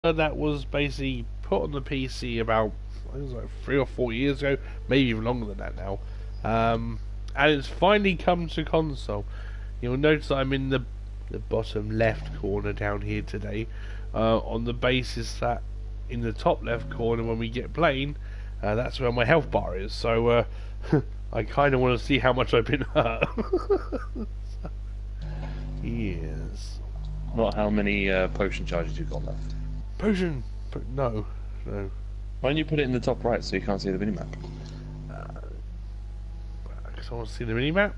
that was basically put on the PC about, I think it was like 3 or 4 years ago, maybe even longer than that now. And it's finally come to console. You'll notice that I'm in the bottom left corner down here today, on the basis that in the top left corner when we get playing, that's where my health bar is. So I kind of want to see how much I've been hurt. Yes. Not how many potion charges you've got left. Potion, but no. Why don't you put it in the top right so you can't see the minimap? Because I want to see the minimap.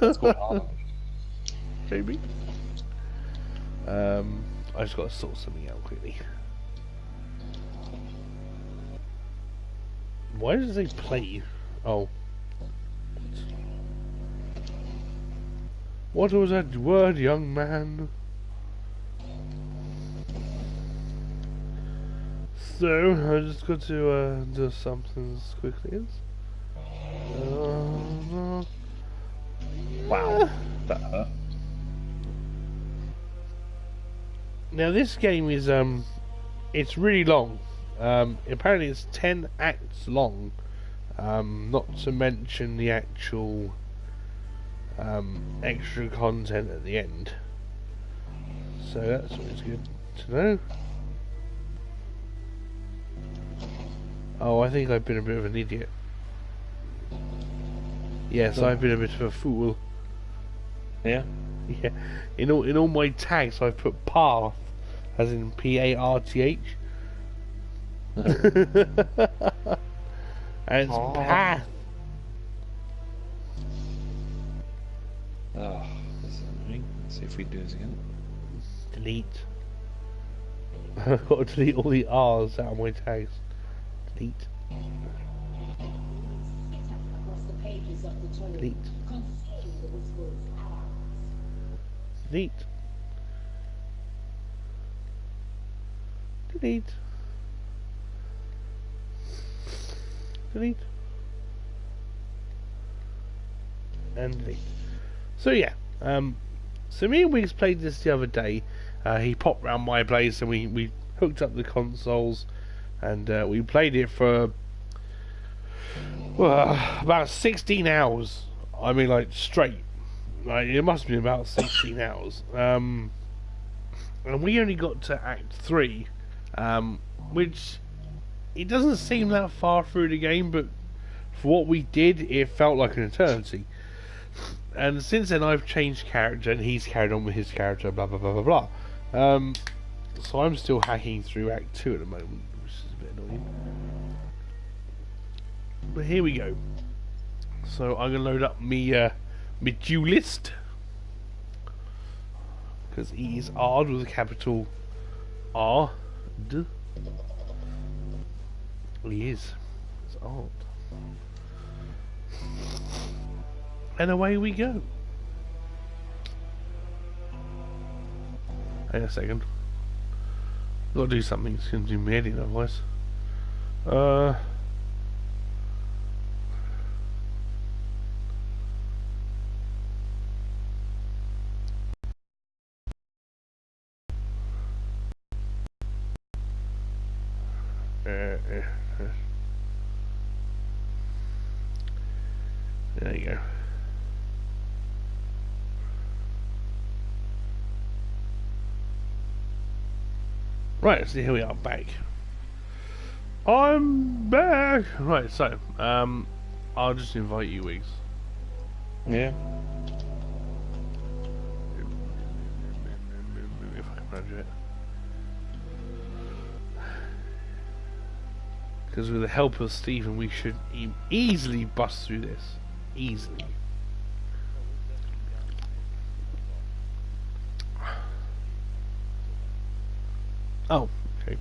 That's called hard. Maybe. I just got to sort something out quickly. Why does it say play? Oh. What was that word, young man? So, I just got to do something as quickly as... Wow, that hurt. Now this game is, it's really long. Apparently it's 10 acts long. Not to mention the actual extra content at the end. So that's always good to know. Oh, I think I've been a bit of an idiot. Yes, I've been a bit of a fool. Yeah? Yeah. In all my tags I've put Parth, as in P-A-R-T-H. And it's Path. Oh, this is annoying. Let's see if we do this again. Delete. I've got to delete all the R's out of my tags. Delete. Delete. Delete. Delete. Delete. And delete. So yeah, so me and Wiggs played this the other day. He popped round my place and we hooked up the consoles and we played it for about 16 hours. I mean, like, straight. Like, it must have been about 16 hours. And we only got to Act 3, which, it doesn't seem that far through the game, but for what we did, it felt like an eternity. And since then, I've changed character, and he's carried on with his character, blah, blah, blah, blah, blah. So I'm still hacking through Act 2 at the moment, which is a bit annoying. But here we go. So I'm gonna load up me duelist, because he is Ard with a capital R. D. He is. It's Ard. And away we go. Hang on a second. I've got to do something. It's going to do me editing otherwise. There you go. Right, so here we are, back. I'm back! Right, so, I'll just invite you, Wiggs. Yeah. If I can manage it. Because with the help of Stephen, we should easily bust through this. Easily. Oh, okay.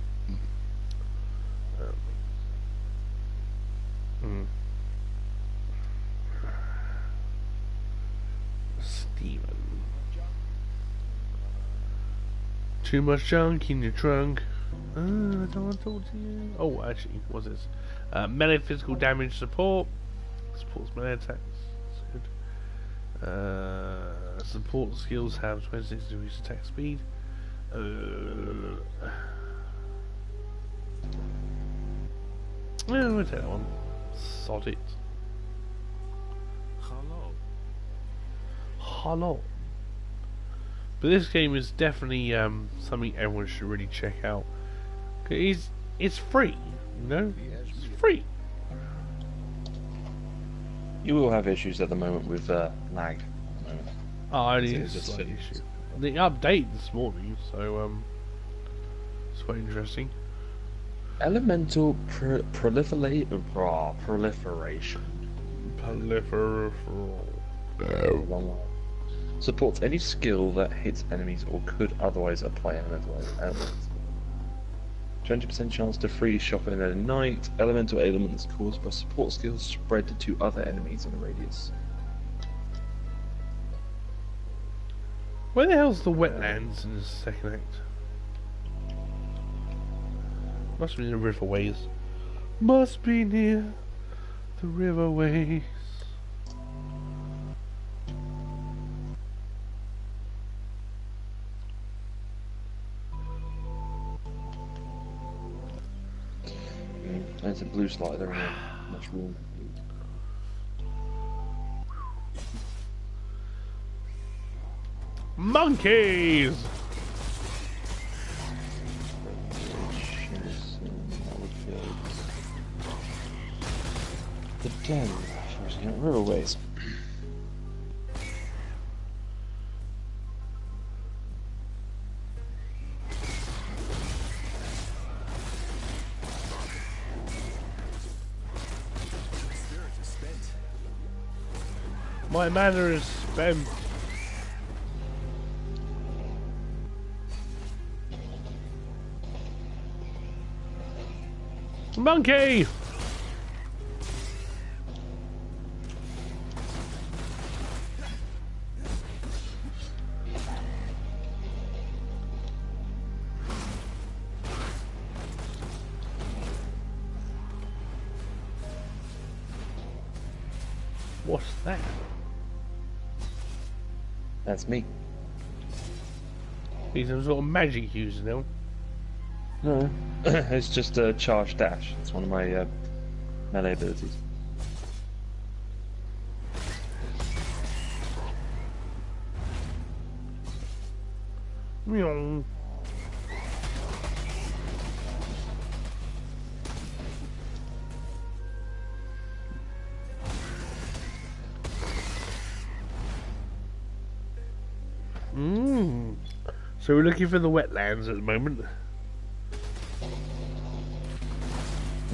Steven. Too much junk in your trunk. I don't want to talk to you. Oh, actually, what's this? Melee physical damage support. Supports melee attacks. That's good. Support skills have 26 degrees attack speed. Yeah, we'll take that one. Sod it. Hello. Hello. But this game is definitely something everyone should really check out. It's free, you know? It's free. You will have issues at the moment with lag. At the moment. Oh, only So it's just a slight finish. issue. The update this morning, so it's quite interesting. Elemental proliferation. Long one. Supports any skill that hits enemies or could otherwise apply elemental elements. 20% chance to freeze shop in a night. Elemental ailments caused by support skills spread to other enemies in a radius. Where the hell's the wetlands in the second act? Must be near the riverways. Must be near the riverways. There's a blue slider in there. Much room. Monkeys! The den. Riverways. My mana is spent. Monkey! What's that? That's me. He's some sort of magic user now. No. It's just a charge dash. It's one of my melee abilities. Meow. So we're looking for the wetlands at the moment.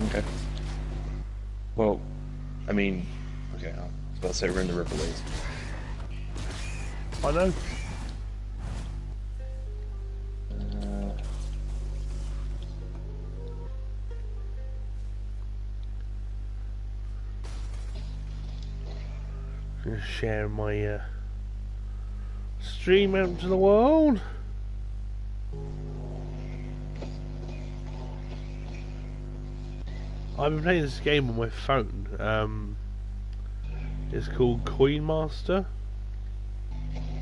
Okay. Well, I mean, okay, I was about to say we're in the riverways. I know. Just share my stream out to the world. I've been playing this game on my phone. It's called Coin Master.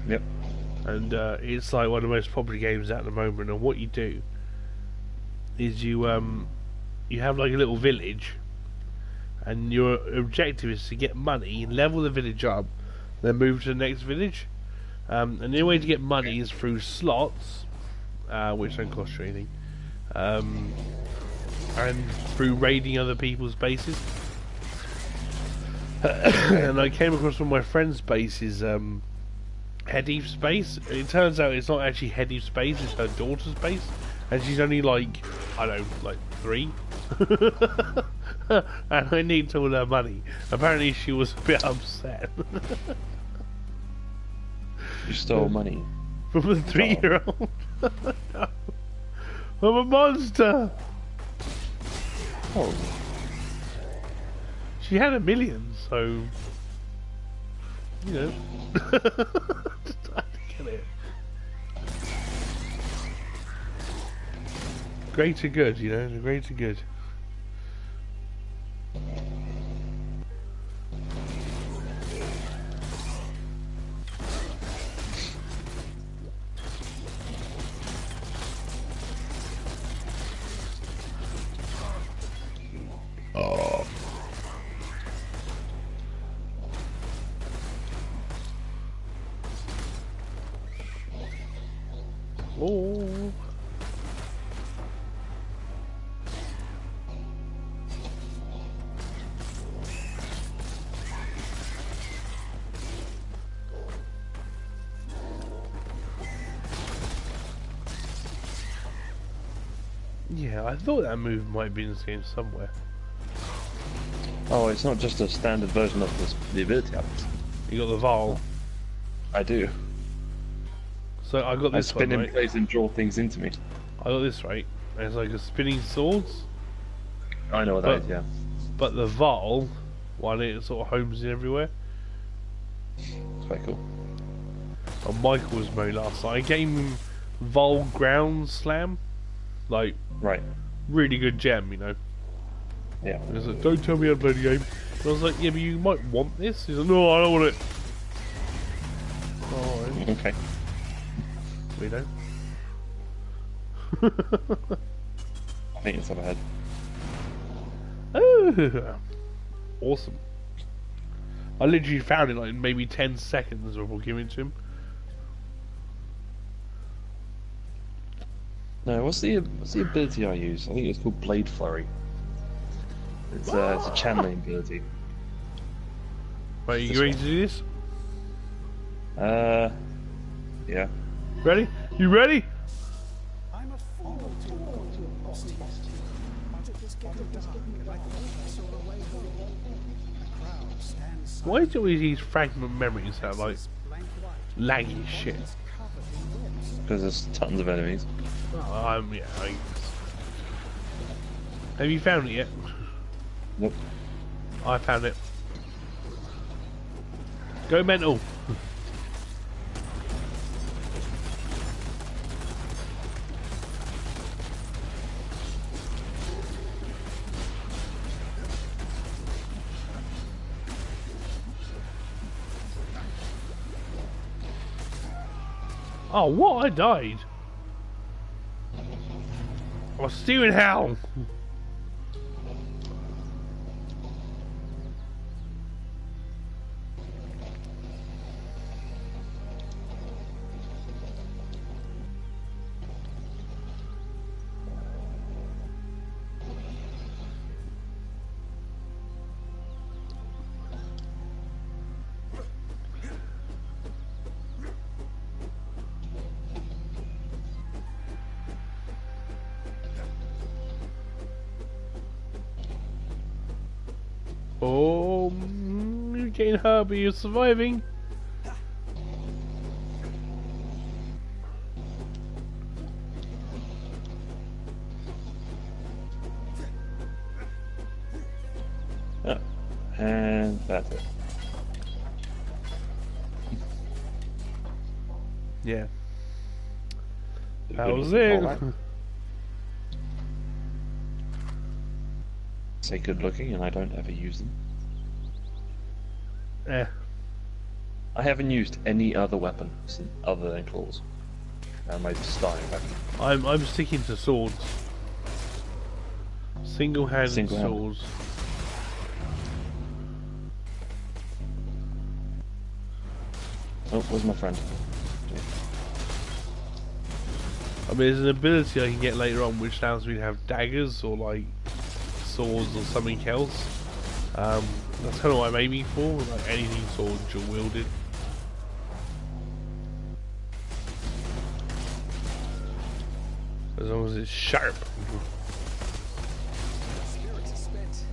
Yep. And it's like one of the most popular games at the moment. And what you do is you have like a little village, and your objective is to get money, level the village up, then move to the next village. And the only way to get money is through slots, which don't cost you anything, and through raiding other people's bases. And I came across one of my friend's bases, Hedif's base. It turns out it's not actually Hedif's base, it's her daughter's base, and she's only like, I don't know, like 3. And I need all her money. Apparently she was a bit upset. You stole money. From a 3-year-old. I'm a monster! Oh. She had 1 million, so you know. Just had to get it. Greater good, you know, the greater good. Yeah, I thought that move might be in this game somewhere. Oh, it's not just a standard version of the ability ups. You got the Val. I do. So I got I this spin one, in right? place and draw things into me. I got this right. And it's like a spinning swords. I know what that is, yeah. But the Val one, it sort of homes in everywhere. It's quite cool. And Michael was very last night. I gave him Val Ground Slam. Like, Right. really good gem, you know. Yeah. He was like, don't tell me how to play the game. And I was like, yeah, but you might want this. He's like, no, I don't want it. Oh, Okay. we don't. I think it's up ahead. Oh, awesome. I literally found it like maybe 10 seconds before giving it to him. No, what's the ability I use? I think it's called Blade Flurry. It's a channeling ability. Right, you This ready one. to do this? Yeah. Ready? You ready? I'm a fool to walk to a lost but it was getting dark and I thought I saw a way home. The crowd stands Why do always these fragment memories have like blank white, laggy shit? covered in webs. Because there's tons of enemies. Oh, yeah, I guess. Have you found it yet? Nope. I found it. Go mental. Oh, what? I died. I was still in hell. Oh, you're getting hurt, but you're surviving. Oh. And that's it. Yeah. Good That was looking it. callback. Say good looking, and I don't ever use them. Eh. I haven't used any other weapon other than claws. And my starting weapon. I'm sticking to swords. Single-handed Single-handed. swords. Oh, where's my friend? I mean, there's an ability I can get later on which allows me to have daggers or like swords or something else. That's kind of what I'm aiming for, like anything sword dual wielded. As long as it's sharp. Spirits are spent.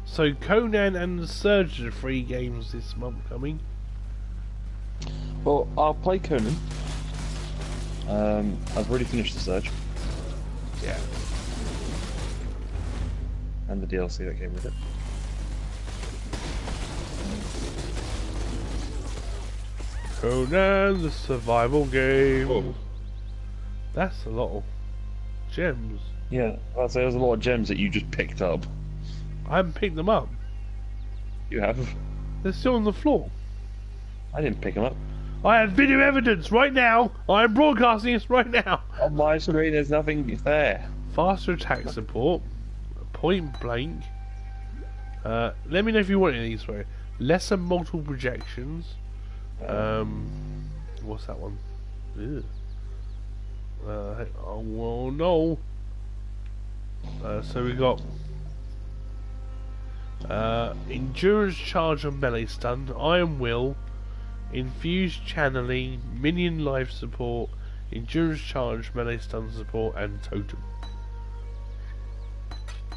So Conan and the Surge are 3 games this month coming. Well, I'll play Conan. I've already finished the Surge. Yeah. And the DLC that came with it. Conan the survival game. Oh. That's a lot of gems. Yeah, I'd say there's a lot of gems that you just picked up. I haven't picked them up. You have. They're still on the floor. I didn't pick them up. I have video evidence right now. I am broadcasting this right now. On my screen, there's nothing there. Faster attack support. Point blank. Let me know if you want any of these. Sorry. lesser multiple projections. What's that one? Ew. Oh well, no. So we got endurance charge on melee stun, iron will, infused channeling, minion life support, endurance charge, melee stun support, and totem.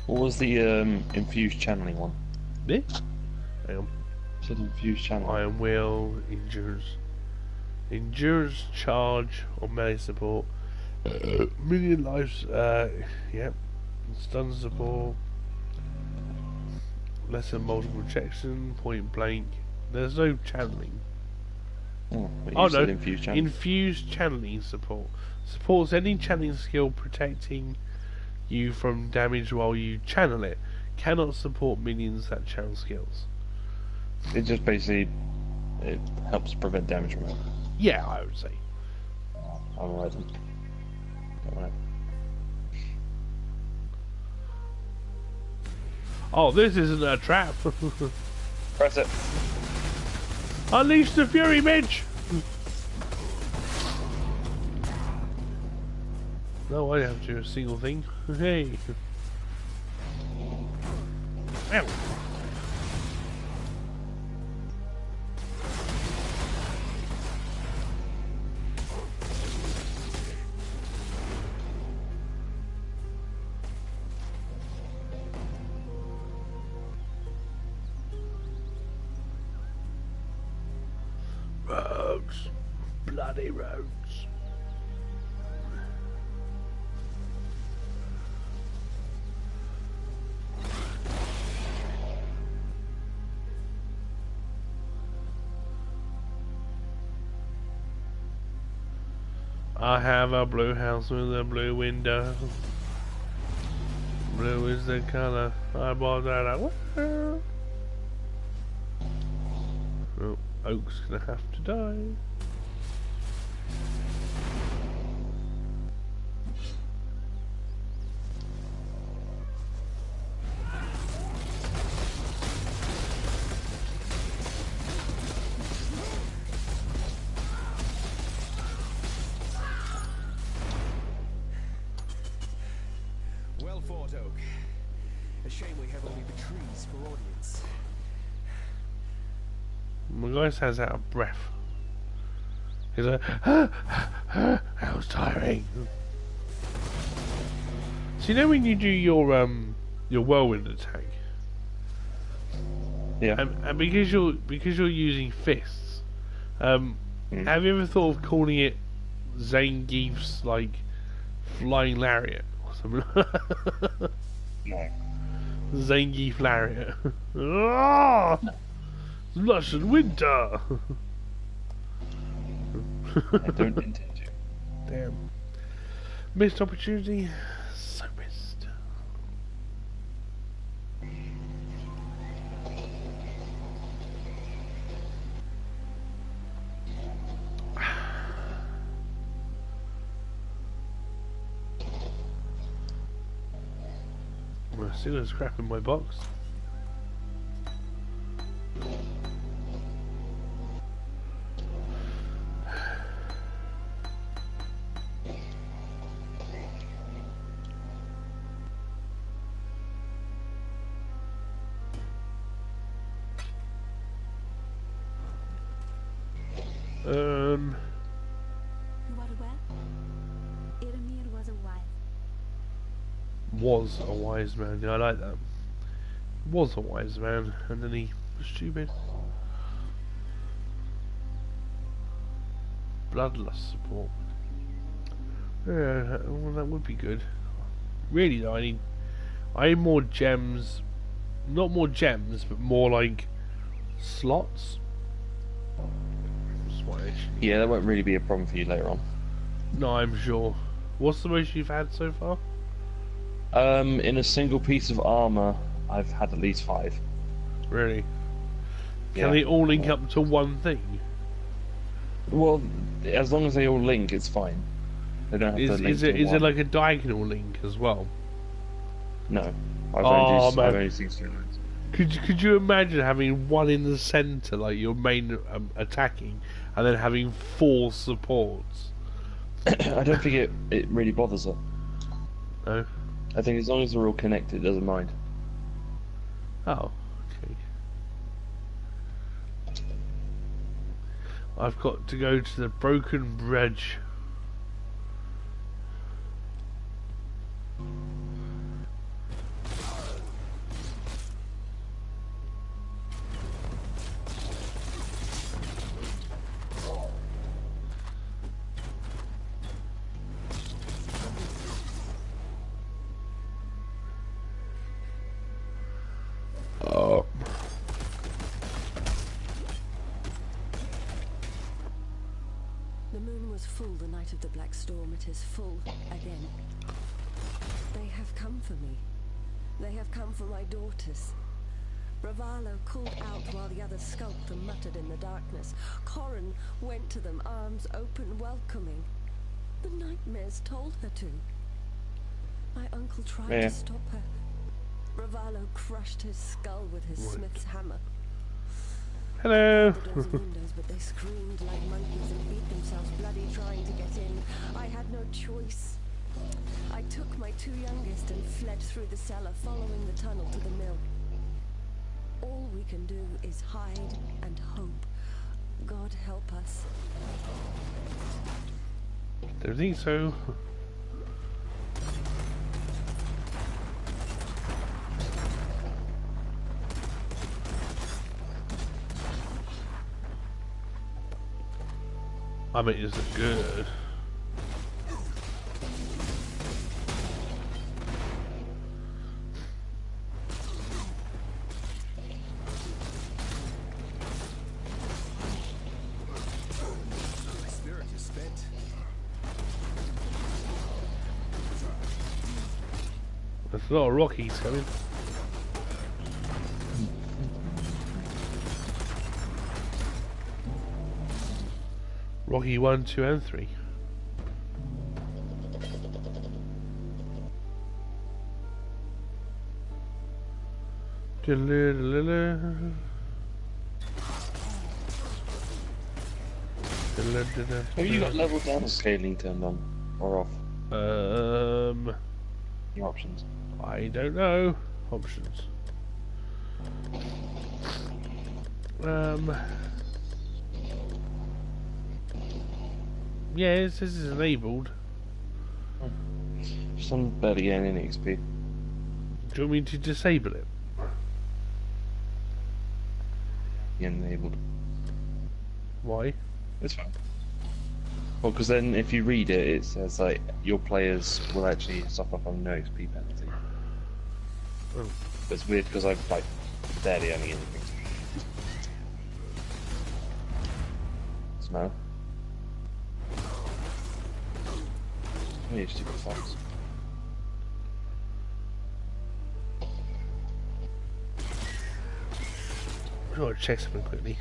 What was the infused channeling one? This? Hang on. Said infused channeling. Iron will, endurance charge on melee support, minion lives, yep, stun support, lesser multiple projection, point blank. There's no channeling. Oh, Oh no, infused channeling. infused channeling support. Supports any channeling skill protecting you from damage while you channel it. Cannot support minions that channel skills. It just basically it helps prevent damage from it. Yeah, I would say. Alright then. Alright. Oh, this isn't a trap. Press it. Unleash the fury, Midge! No, I have to do a single thing. Hey. Ow. Roads. Bloody roads. I have a blue house with a blue window. Blue is the color I bought that I wear. Oh, Oak's gonna have to die. Well fought, Oak. A shame we have only the trees for audience. My guy sounds out of breath. He's like, that was tiring. So you know when you do your whirlwind attack, Yeah. and because you're using fists, have you ever thought of calling it Zangief's like flying lariat or something? No. Zangief lariat. Ah! Lush and winter. I don't intend to. Damn. Missed opportunity. So missed. I still got scrap in my box. You are well? Iramir Was a wise man. Yeah, I like that. Was a wise man, and then he was stupid. Bloodlust support. Yeah, well, that would be good. Really though, I need more gems. Not more gems, but more like slots. That's what I actually need. Yeah, that won't really be a problem for you later on. No, I'm sure. What's the most you've had so far? In a single piece of armor, I've had at least 5. Really? Can Yeah. they all link up to one thing? Well, as long as they all link, it's fine. They don't have to link Is it to one. like a diagonal link as well? No. Oh, I've man. only seen 2 lines. Could you imagine having one in the centre, like your main attacking, and then having 4 supports? I don't think it really bothers her. No. I think as long as they're all connected, it doesn't mind. Oh, okay. I've got to go to the broken bridge. Oh. The moon was full the night of the Black Storm. It is full again. They have come for me. They have come for my daughters. Bravalo called out while the others skulked and muttered in the darkness. Corin went to them, arms open, welcoming. The nightmares told her to. My uncle tried to stop her. Bravalo crushed his skull with his smith's hammer. Hello. The doors and windows, but they screamed like monkeys and beat themselves bloody trying to get in. I had no choice. I took my 2 youngest and fled through the cellar, following the tunnel to the mill. All we can do is hide and hope. God help us. Don't think so. I mean, is it good? My spirit is spent. There's a lot of Rockies coming. Rocky 1, 2, and 3. Have you got level down scaling turned on or off? Your options. I don't know. Options. Yeah, it says it's enabled. Just on barely getting any XP. Do you want me to disable it? Enabled. Why? It's fine. Well, because then if you read it, it says like your players will actually suffer from no XP penalty. Oh. It's weird because I've like barely any anything. Smell. Oh, you stupid fox. I want to check something quickly.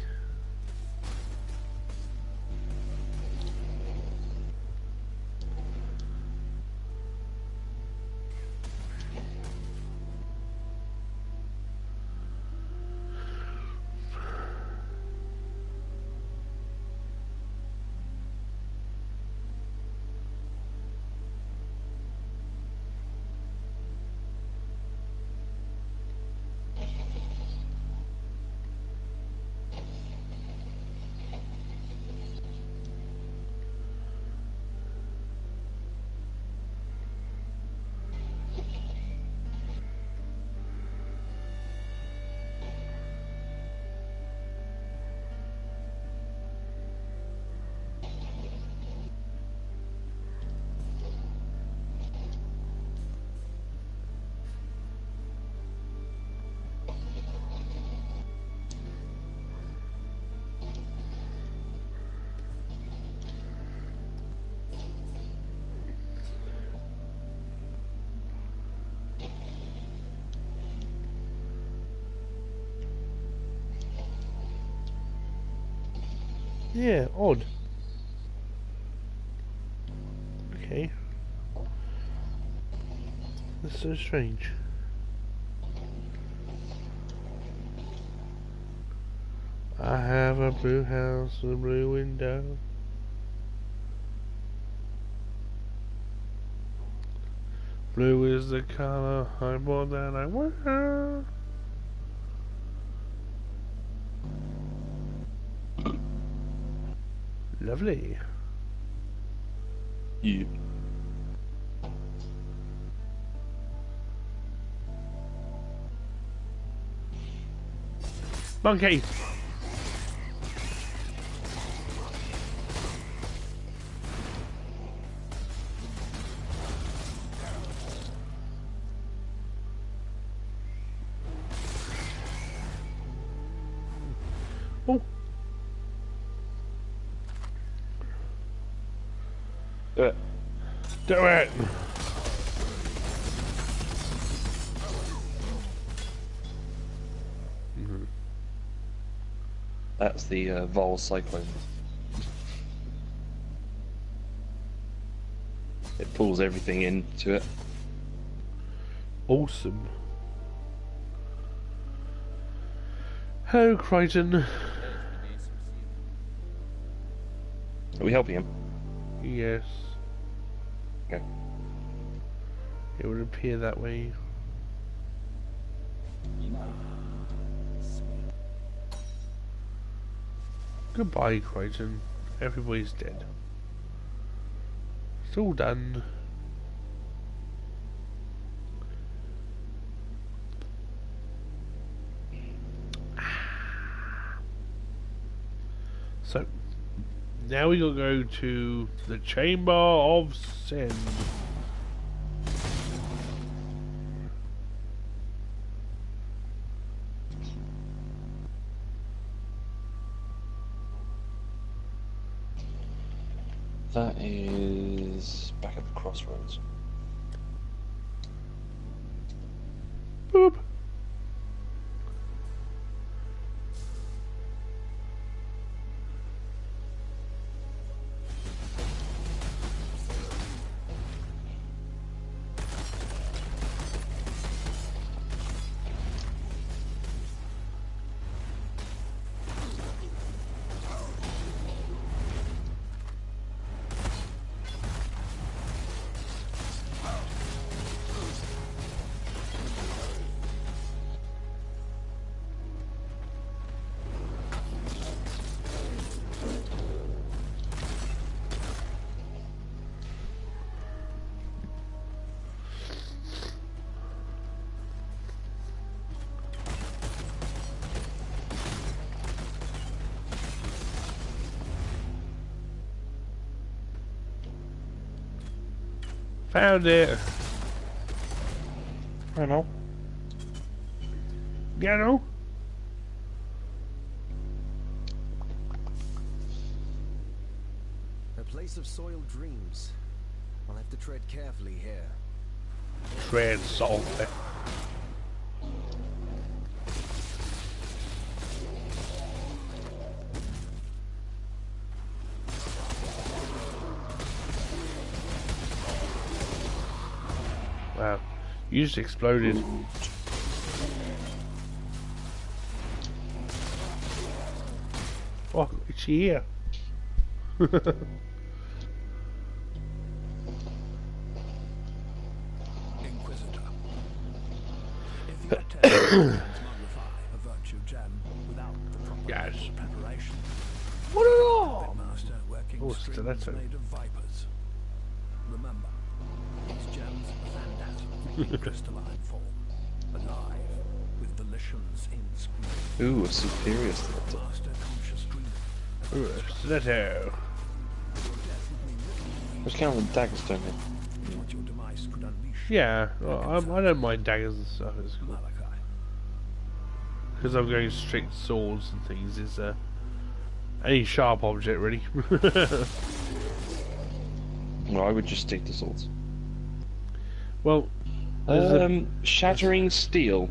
Yeah, odd. Okay. That's so strange. I have a blue house with a blue window. Blue is the color I bought that I wear. Lovely. You. Monkey! Oh! Do it. Do it! That's the Vol Cyclone. It pulls everything into it. Awesome. Hello, Crichton. Are we helping him? Yes. Okay. It would appear that way. Goodbye, Crichton. Everybody's dead. It's all done. So, now we gotta go to the Chamber of Sin. That is back at the crossroads. Boop. Found it. I know. You know? A place of soiled dreams. I'll have to tread carefully here. Tread salty. Wow. You just exploded. Oh, it's here. Inquisitor. If you attempt to modify a virtue gem without the proper Yes. preparation, What at all? master working Oh, strings stiletto. made of vipers. Remember, these gems are phantasms in crystalline form, alive, with volitions inscrutable. Ooh, a superior stiletto. Master conscious dreaming. Ooh, stiletto. Let's count the daggers, don't we? What your demise could unleash. Yeah, well, I don't mind daggers and stuff. It's cool. Malachi. Because I'm going straight to swords and things. Is any sharp object really? Well, I would just stick to swords. Well, there's Shattering steel.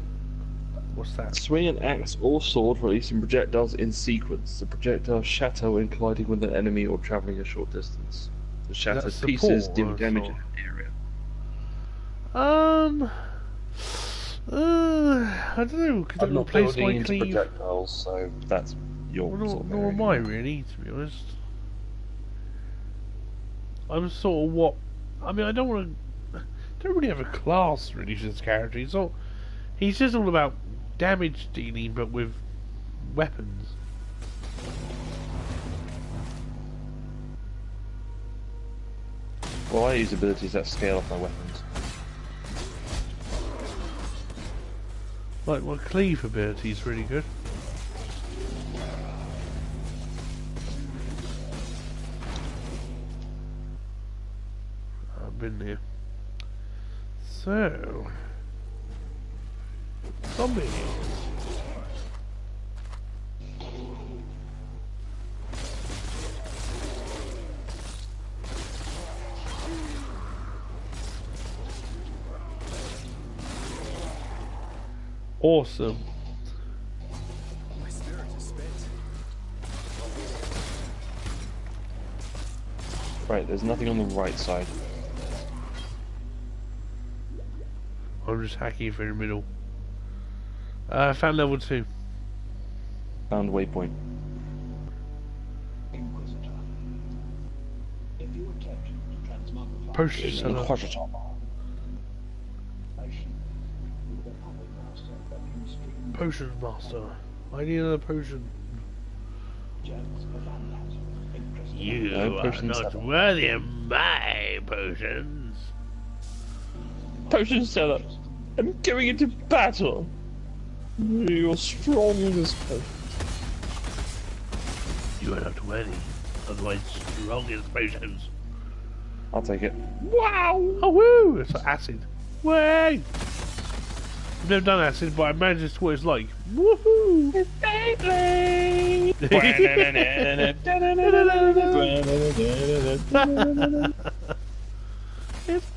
what's that? Swing an axe or sword, releasing projectiles in sequence. The projectiles shatter when colliding with an enemy or traveling a short distance. The shattered support pieces or deal damage in assault? an area. I don't know. Could that replace my cleave? projectiles, so that's your Well, sort of nor area. am I really, to be honest. I'm sort of what. I mean, I don't really have a class really for this character. He's just all about damage dealing, but with weapons. Well, I use abilities that scale off my weapons. Like my cleave ability is really good. I've been there. So, zombies. Awesome. My spirit is spent. Right, there's nothing on the right side. I'm just hacking through the middle. I found level 2. Found waypoint. Potion seller. Potion master. I need another potion. You No, are potion not seller. worthy of my potions. Potion seller. I'm going into battle. You're strong in this potion. You are not worthy of my strongest potions. I'll take it. Wow! Oh woo! It's like acid. Way! I've never done acid, but I imagine it's what it's like. Woohoo! It's Beyblade! It's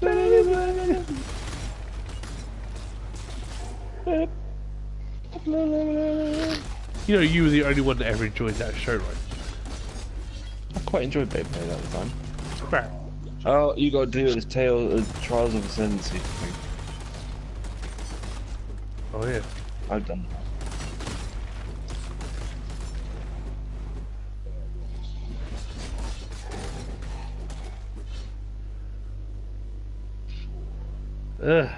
Beyblade! You know, you were the only one that ever enjoyed that show, right? I quite enjoyed Beyblade at the time. Crap. Oh, you got to do this Trials of Ascendancy thing. Oh yeah. I've done that. Ugh.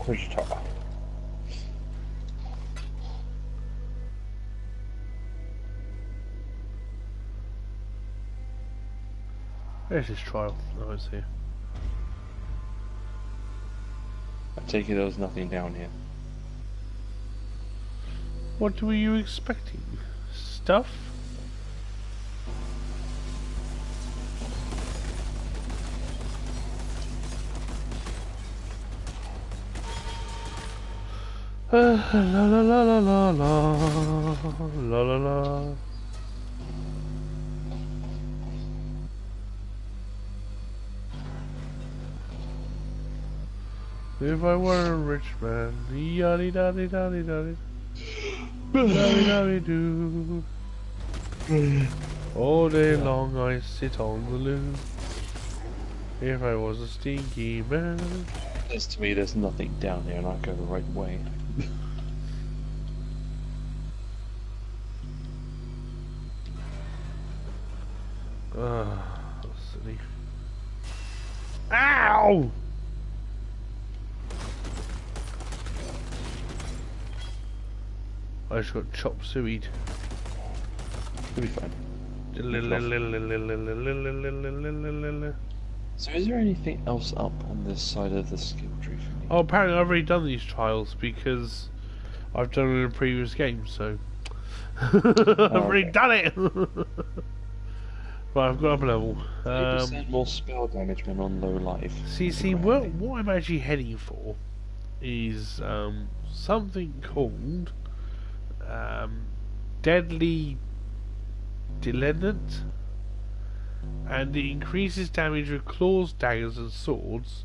Where's your top? There's his trial. Oh, it's here. I take it there was nothing down here. What were you expecting? Stuff? La la la la la la la la la. If I were a rich man, yaddy daddy daddy daddy, daddy daddy do. All day long I sit on the loo. If I was a stinky man. As to me, there's nothing down here, and I go the right way. Silly. Ow! I just got chop sueyed. It'll be fine. So is there anything else up on this side of the skill tree for me? Oh, apparently I've already done these trials because I've done it in a previous game, so I've already done it. Right, I've got up a level. 8% more spell damage when on low life. See, what I'm actually heading for is something called Deadly Dilenant, and it increases damage with claws, daggers, and swords,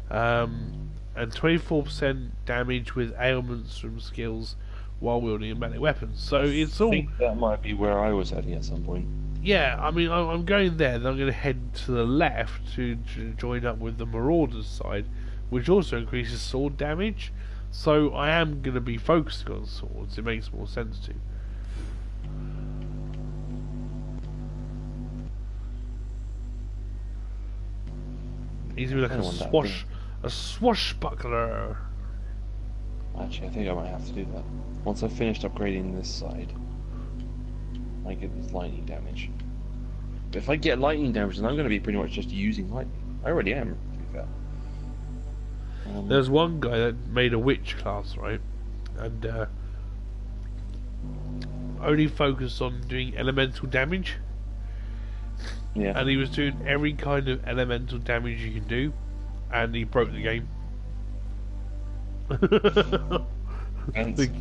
and 24% damage with ailments from skills while wielding a melee weapon. So it's all. I think that might be where I was heading at some point. Yeah, I mean, I'm going there, then I'm going to head to the left to join up with the Marauders side, which also increases sword damage. So I am going to be focusing on swords. It makes more sense to. He's going to be like a swashbuckler. Actually, I think I might have to do that. Once I've finished upgrading this side, I get this lightning damage. But if I get lightning damage, then I'm going to be pretty much just using lightning. I already am, to be fair. There's one guy that made a witch class, right? And only focused on doing elemental damage. Yeah. And he was doing every kind of elemental damage you can do, and he broke the game. And Like,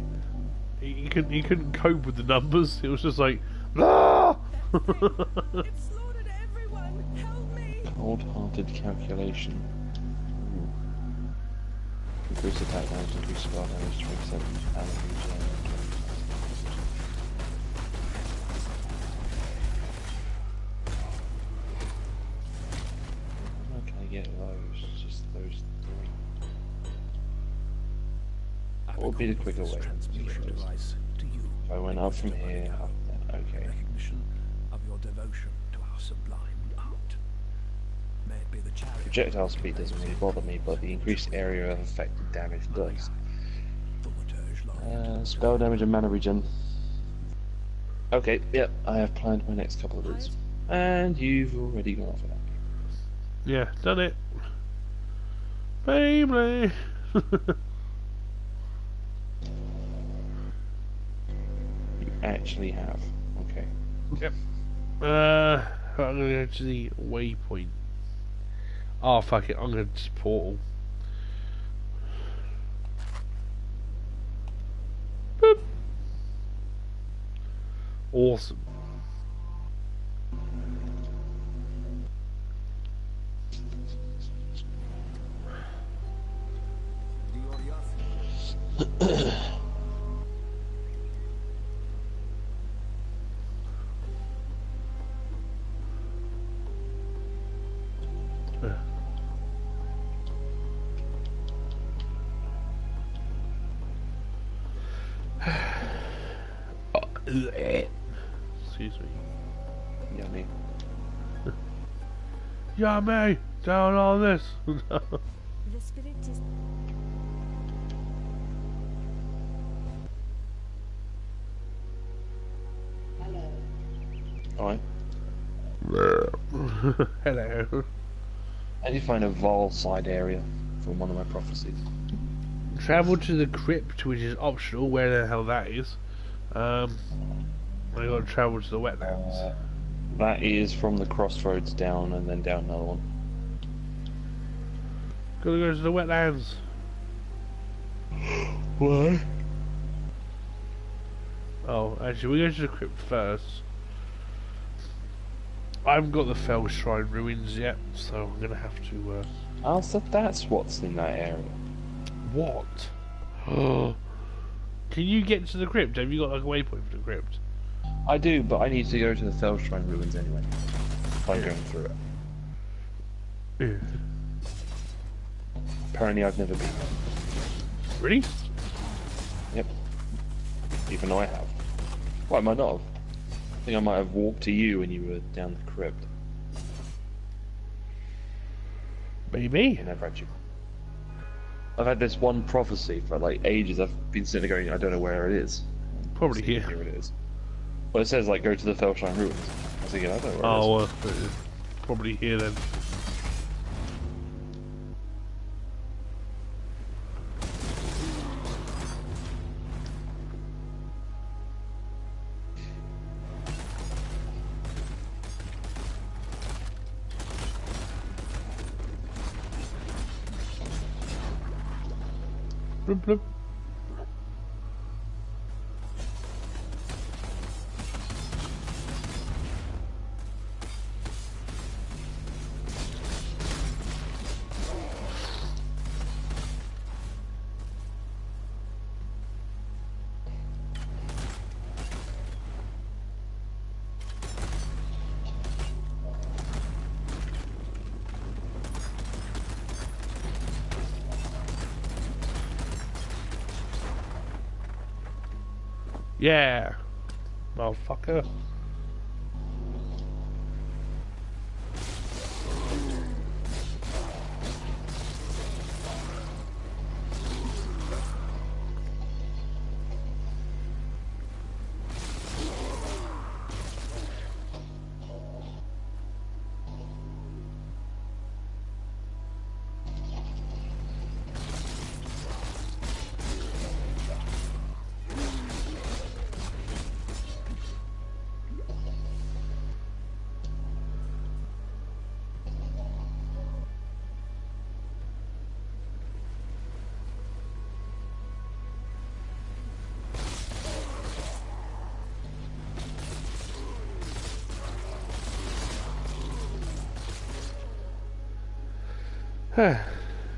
he couldn't cope with the numbers. It was just like, ah! It's slaughtered everyone! Help me! cold-hearted calculation. Increase attack damage, increase spell damage, 20% damage. How can I get those? Just those three. What would be the quicker way? Transmutation device to you. If I went up from here, up there, okay. Recognition of your devotion to our sublime art. May it be the chariot. Projectile speed doesn't really bother me, but the increased area of affected damage does. Spell damage and mana regen. Okay, yep, I have planned my next couple of routes. And you've already gone off of that. Yeah, done it. Baby. You actually have. Okay. Yep. I'm gonna go to the waypoint. Oh fuck it, I'm gonna just portal. Boop. Awesome. Excuse me. Yummy. Yummy! Down on this! The spirit is... Alright. Hello. I need to find a Vol side area from one of my prophecies. Travel to the crypt, which is optional, where the hell that is. I gotta travel to the wetlands. That is from the crossroads down and then down another one. Gotta go to the wetlands. Why? Oh, actually, we go to the crypt first. I haven't got the Fell Shrine ruins yet, so I'm gonna have to. Oh, so that's what's in that area. What? Can you get to the crypt? Have you got like a waypoint for the crypt? I do, but I need to go to the Fell Shrine ruins anyway. I'm going through it. Yeah. Apparently I've never been. Really? Yep. Even though I have. Well, I might not have. I think I might have walked to you when you were down the crypt. Maybe. I never had you. I've had this one prophecy for like ages. I've been sitting there going, I don't know where it is. Probably here. Here it is. Well, it says like go to the Fellshrine ruins. I was thinking, I don't know where Oh, it is. well, probably here then. Bloop, bloop. Yeah. Motherfucker.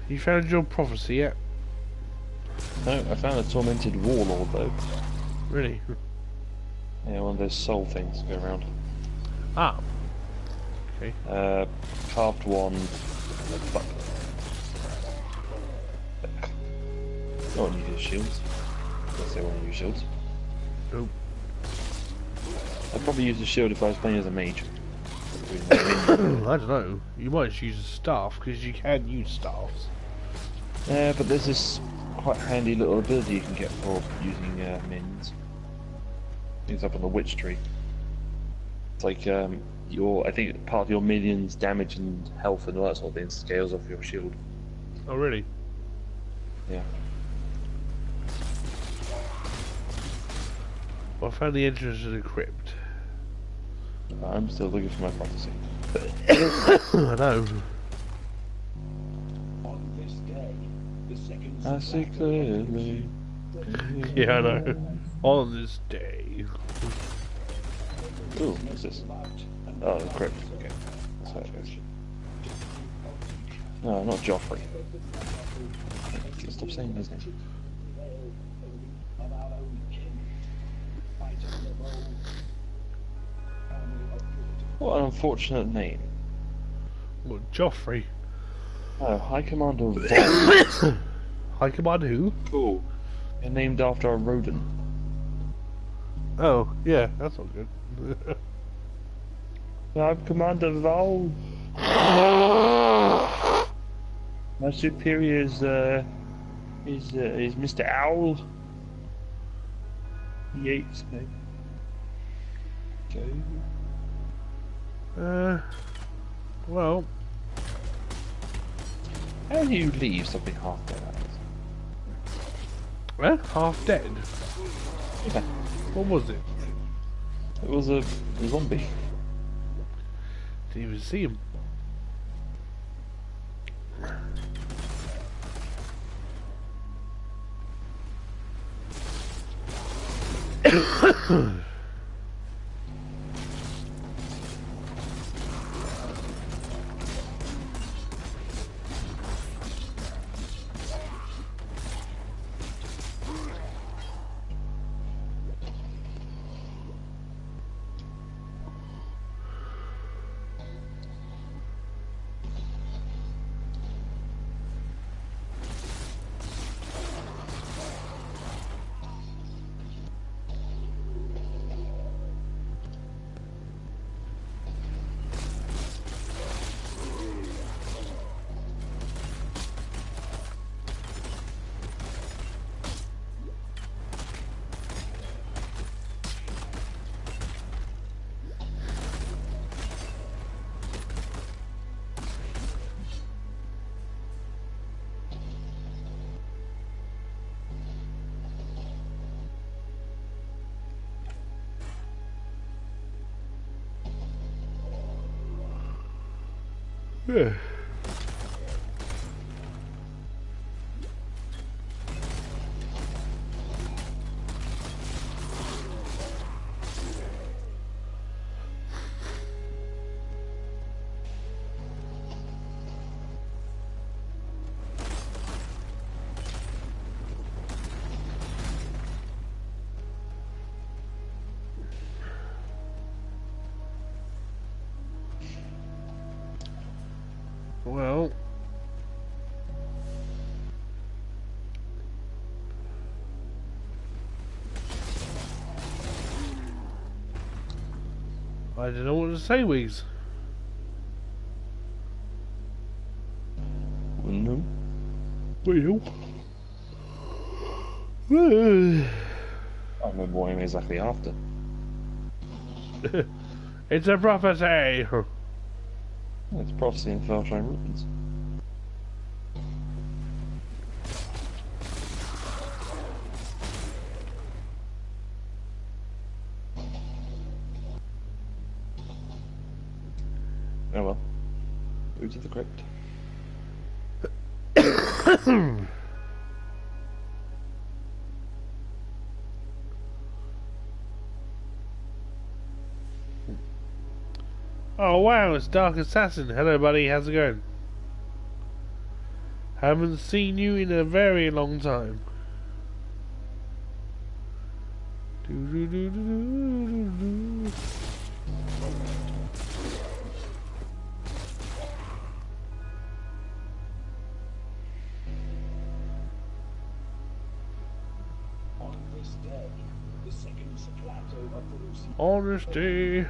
You found your prophecy yet? No, I found a tormented warlord though. Really? Yeah, one of those soul things go around. Ah. Okay. Carved wand. Fuck. No one uses shields. Unless they want to use shields. Nope. I'd probably use a shield if I was playing as a mage. I don't know. You might just use a staff because you can use staffs. Yeah, but there's this quite handy little ability you can get for using minions. It's up on the witch tree. It's like I think part of your minions' damage and health and all that sort of thing scales off your shield. Oh, really? Yeah. Well, I found the entrance to the crypt. I'm still looking for my prophecy. I know. On this day, the second I see clearly. Yeah, I know. On this day. Ooh, what's this? Oh, the crypt. Okay. That's how it goes. No, not Joffrey. Stop saying his name. of our own king, fighting the bold army of good. What an unfortunate name. What, Joffrey? Oh, High Commander Vol. High Command who? Cool. You're named after a rodent. Oh, yeah, that's not good. I'm Commander Vol. My superior is Mr. Owl. He hates me. Okay. Well, How do you leave something half dead? half dead. Yeah. What was it? It was a zombie. Didn't even see him. Yeah. I don't know what to say, Wiggs. No. Well. I remember what I'm exactly after. It's a prophecy. It's prophecy in Felshine Ruins. Oh well. Move to the crypt. Oh wow, it's Dark Assassin. Hello buddy, how's it going? Haven't seen you in a very long time. Do. On this day, the second plateau of Perusi, Honesty.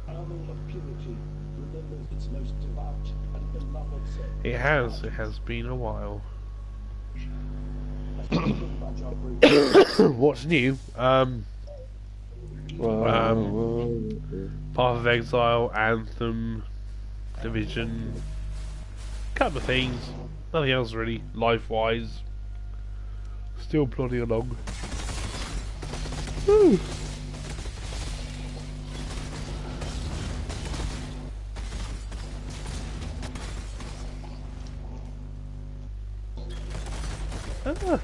army of purity, remembers its most devout and beloved servant. It has been a while. What's new? Path of Exile, Anthem, Division, couple of things. Nothing else really, life-wise. Still plodding along. Woo. Ah.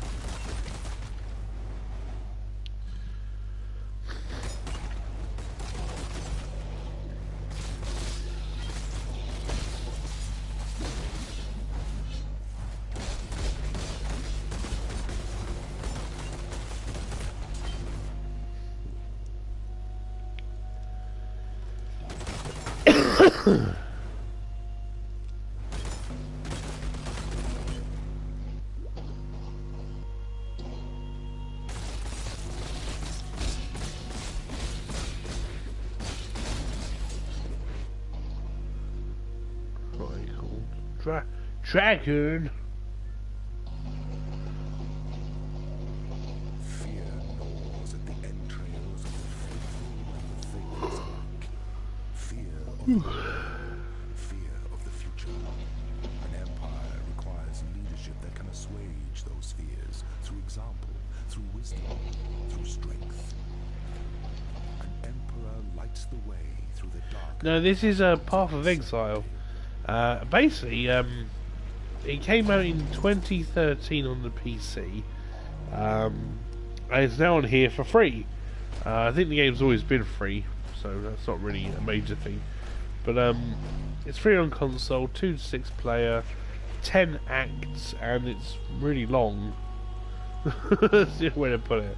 Dragon. Fear gnaws at the entrails of the faithful and the faithless alike. Fear of the unknown, fear of the future. An empire requires leadership that can assuage those fears through example, through wisdom, through strength. An emperor lights the way through the dark. No, this is a Path of Exile. Basically, it came out in 2013 on the PC, and it's now on here for free. I think the game's always been free, so that's not really a major thing. But it's free on console, 2 to 6 player, 10 acts, and it's really long. That's the way to put it.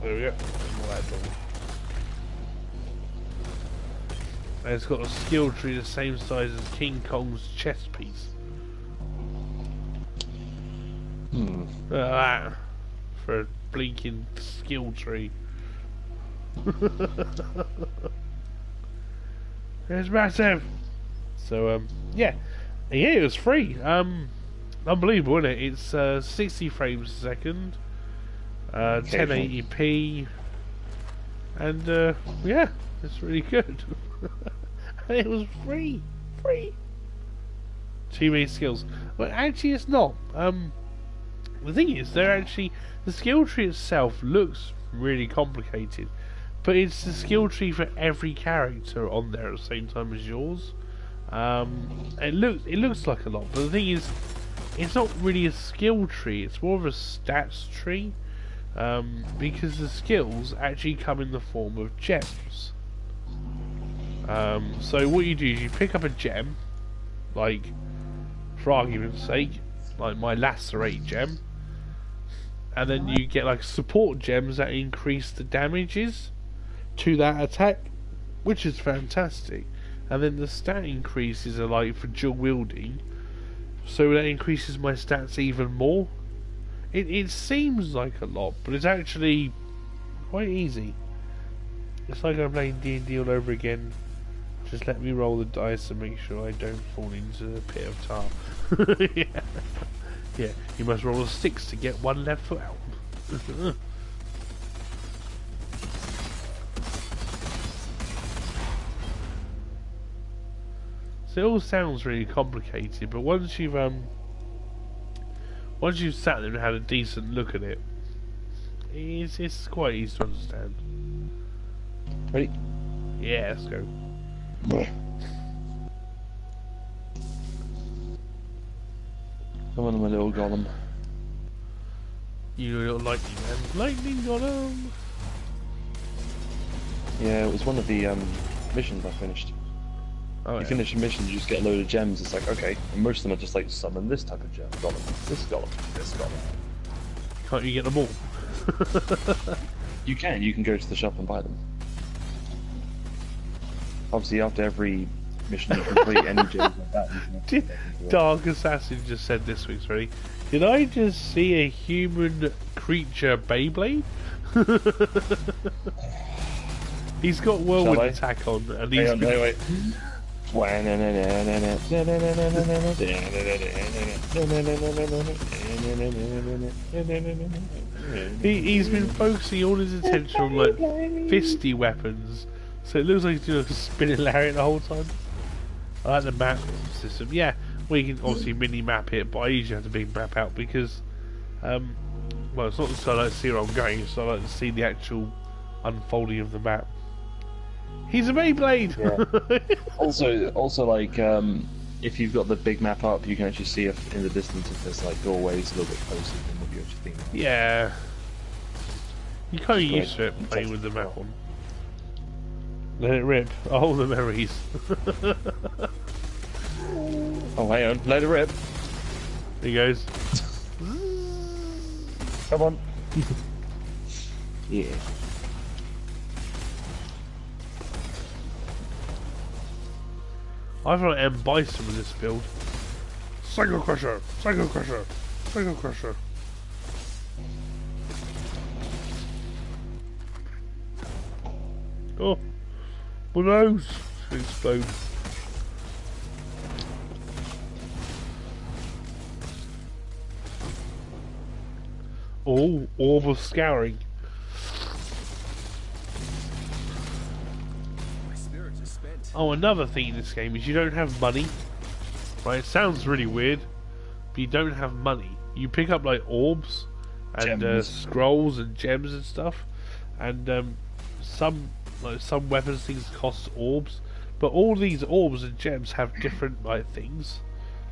There we go. And it's got a skill tree the same size as King Kong's chess piece. That for a blinking skill tree. It's massive. So yeah, it was free. Unbelievable, isn't it? It's 60 frames a second. 1080p, and yeah, it's really good. And it was free. Too many skills. But actually it's not. The thing is, the skill tree itself looks really complicated, but it's the skill tree for every character on there at the same time as yours. It looks like a lot, but the thing is, it's not really a skill tree, it's more of a stats tree. Because the skills actually come in the form of gems. So what you do is you pick up a gem, like, for argument's sake, like my lacerate gem, and then you get like support gems that increase the damages to that attack, which is fantastic. and then the stat increases are like for dual wielding, so that increases my stats even more. It seems like a lot, but it's actually quite easy. It's like I'm playing D&D all over again. Just let me roll the dice and make sure I don't fall into the pit of tar. Yeah. Yeah, you must roll a 6 to get one left foot out. So it all sounds really complicated, but once you've sat there and had a decent look at it, it's quite easy to understand. Ready? Yeah, let's go. Come on, my little golem. You little lightning man. Lightning golem! Yeah, it was one of the missions I finished. Oh, You yeah. finish a mission, you just get a load of gems. It's like, okay, and most of them are just like summon this type of gem, golem, this golem. Can't you get them all? You can go to the shop and buy them. Obviously, after every mission you complete, any gems like that, you can actually take them to it. Dark Assassin just said this week's ready. Did I just see a human creature Beyblade? He's got whirlwind Shall I? attack on, and Hang he's on, been... wait. He's been focusing all his attention on like fisty weapons, so it looks like he's doing a spinning lariat the whole time. I like the map system. Yeah, we can obviously mini map it, but I usually have to big map out because, well, it's not so I like to see where I'm going, so I like to see the actual unfolding of the map. He's a Beyblade. Yeah. Also, like, if you've got the big map up, you can actually see if in the distance if there's like doorways a little bit closer than what you actually think. Yeah. You kind of Just used to like- it playing with the map on. Let it rip. Oh, the memories. Oh, hang on, let it rip. There he goes. Come on. Yeah. I feel like M. Bison with this build. Psycho Crusher! Psycho Crusher! Psycho Crusher! Oh! My nose! It's gonna explode. Oh, orb of scouring. My spirit is spent. Oh, another thing in this game is you don't have money. Right, it sounds really weird, but you don't have money. You pick up like orbs and Gems. scrolls and gems and stuff, and some weapons things cost orbs, but all these orbs and gems have different like things.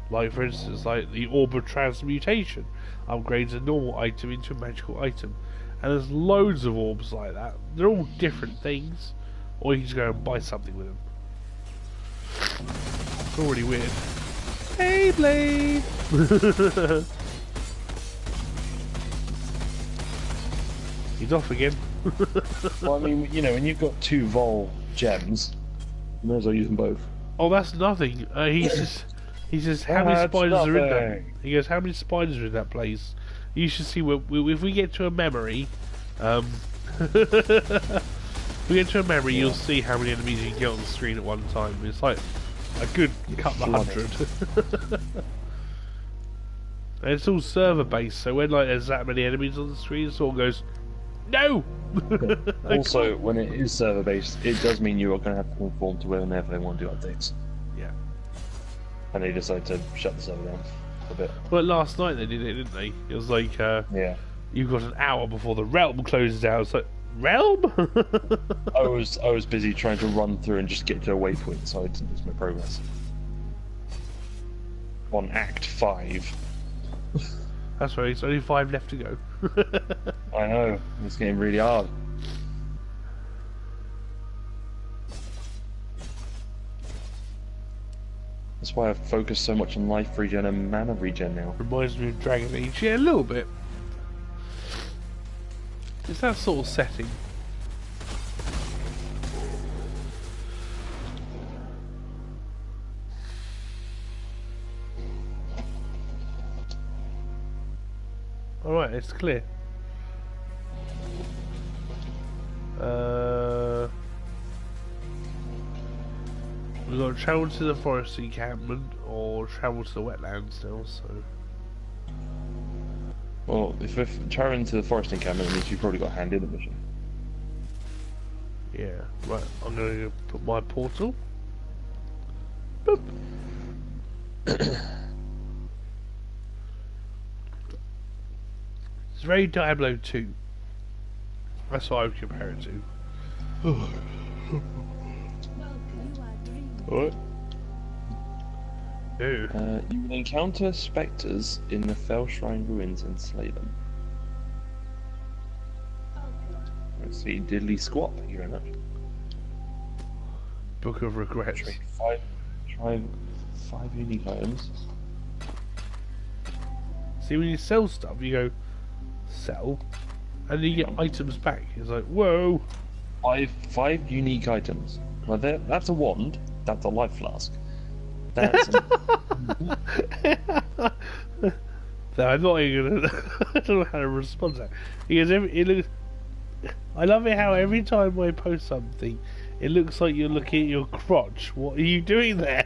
Like for instance, like the orb of transmutation upgrades a normal item into a magical item, and there's loads of orbs like that. They're all different things, or you can just go and buy something with them. It's already weird. Beyblade! He's off again. Well, I mean, you know, when you've got 2 vol gems, you may as well use them both. Oh, that's nothing. He says, how many That's spiders are in that? nothing. He goes, how many spiders are in that place? You should see, if we get to a memory, if we get to a memory, you'll see how many enemies you can get on the screen at one time. It's like a good couple of Flooded. hundred. And it's all server based, so when like there's that many enemies on the screen, it sort of goes, no! Also, when it is server based, it does mean you are going to have to conform to whenever they want to do updates. Yeah. And they decide to shut the server down for a bit. Well, last night they did it, didn't they? It was like, Yeah. you've got an hour before the realm closes out. It's like, realm? I was busy trying to run through and just get to a waypoint so I didn't lose my progress. On Act 5. That's right, it's only 5 left to go. I know, it's getting really hard. That's why I've focused so much on life regen and mana regen now. Reminds me of Dragon Age. Yeah, a little bit. It's that sort of setting. Alright, it's clear. We've got to travel to the forest encampment or travel to the wetlands now, so... Well, if we're traveling to the forest encampment, it means you've probably got to hand in the mission. Yeah, right, I'm going to put my portal. Boop. It's very Diablo 2. That's what I would compare it to. You are dreaming. Alright. Ew. You will encounter spectres in the Fell Shrine ruins and slay them. Let's see, diddly squat. Thank you very much. Book of Regrets. Try five unique items. See, when you sell stuff, you go, sell, and then you get items back. It's like, whoa! Five unique items. Well, that's a wand. That's a life flask. That's No, I'm not even gonna. I don't know how to respond to that. Because it looks. I love it how every time I post something, it looks like you're looking at your crotch. What are you doing there?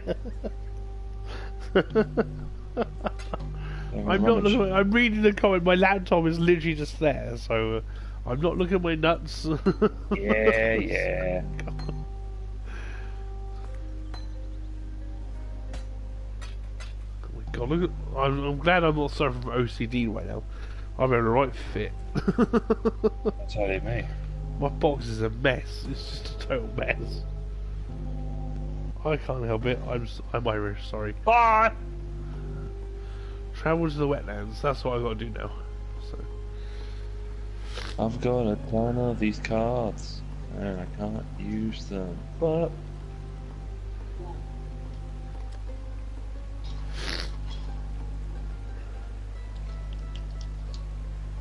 I'm not looking. I'm reading the comment. My laptop is literally just there, so I'm not looking at my nuts. yeah. God, look at, I'm glad I'm not suffering from OCD right now. I'm in the right fit. That's how they me. My box is a mess. It's just a total mess. I can't help it. I'm Irish. Sorry. Bye. Travel to the wetlands. That's what I got to do now. So. I've got a ton of these cards and I can't use them. But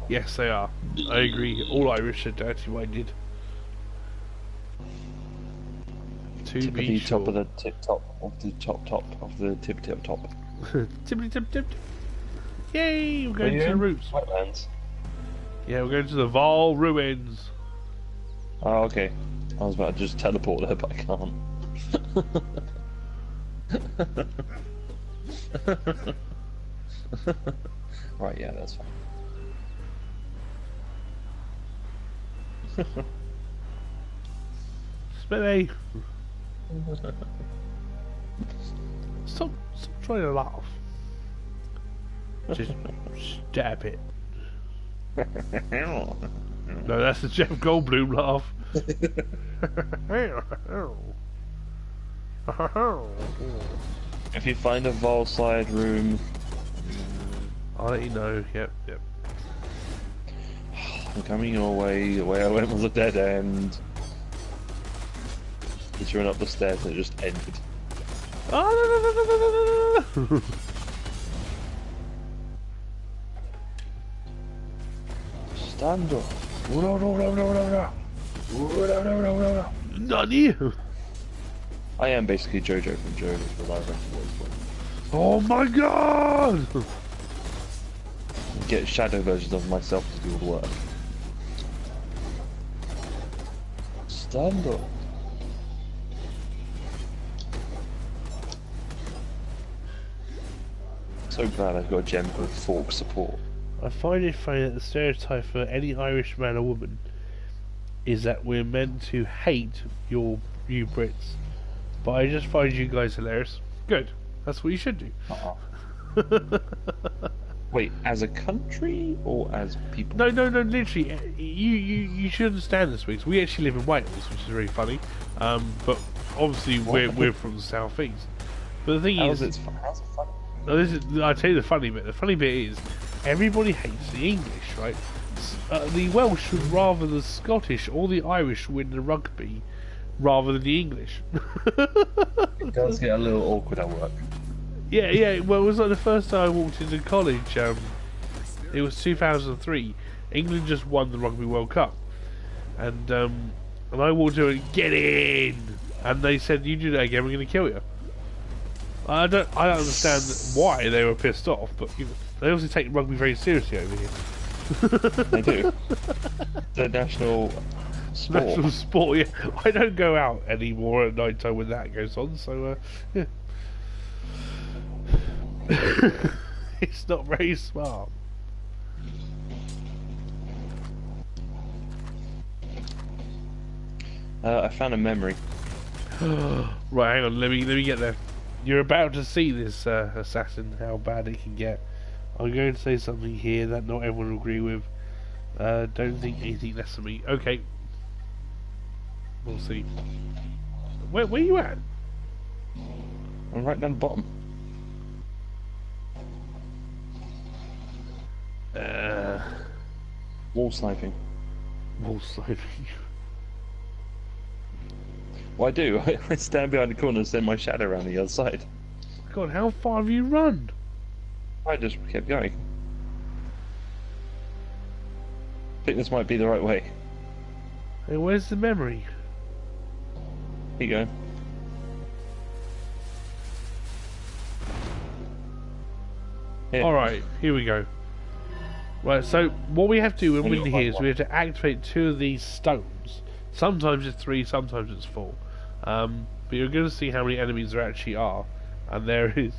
Yes, they are. I agree. All Irish are dirty-minded. To be tippity sure. top of the tip top of the top of the tip top. Tippity tip tip. Yay! We're going to the roots. Wetlands. Yeah, we're going to the Val ruins. Oh, okay. I was about to just teleport there, but I can't. Right, yeah, that's fine. Smithy! Stop trying to laugh. Just stab it. No, that's the Jeff Goldblum laugh. If you find a Vol side room, I'll let you know. Yep. I'm coming your way. The way I went was a dead end. Just ran up the stairs and it just ended. Stand up. Nani? I am basically Jojo from Jojo's Reliable Voice. Oh my god! Get shadow versions of myself to do all the work. Stand up. So glad I've got a gem called Fork Support. I find it funny that the stereotype for any Irish man or woman is that we're meant to hate you Brits. But I just find you guys hilarious. Good. That's what you should do. Wait, as a country or as people? No, literally, you should understand this, because we actually live in Wales, which is very funny. But obviously we're from the southeast. But the thing How's is, it funny? no, I'll tell you the funny bit. The funny bit is, everybody hates the English, right? The Welsh would rather the Scottish or the Irish win the rugby rather than the English. It does get a little awkward at work. Yeah. Well, it was like the first time I walked into college. It was 2003. England just won the Rugby World Cup, and I walked in and get in, and they said, "You do that again, we're going to kill you." I don't understand why they were pissed off, but they obviously take rugby very seriously over here. They do. The national sport. National sport, yeah. I don't go out anymore at night time when that goes on, so yeah. It's not very smart. I found a memory. Right, hang on, let me get there. You're about to see this assassin, how bad it can get. I'm going to say something here that not everyone will agree with. Don't think anything less of me. Okay. We'll see. Where you at? I'm right down the bottom. Wall sniping. Wall sniping. What I do, I stand behind the corner and send my shadow around the other side. God, how far have you run? I just kept going. I think this might be the right way. Hey, where's the memory? Here you go. Here. Alright, here we go. Right, so what we have to do when we're in here is we have to activate 2 of these stones. Sometimes it's 3, sometimes it's 4. But you're going to see how many enemies there actually are. And there is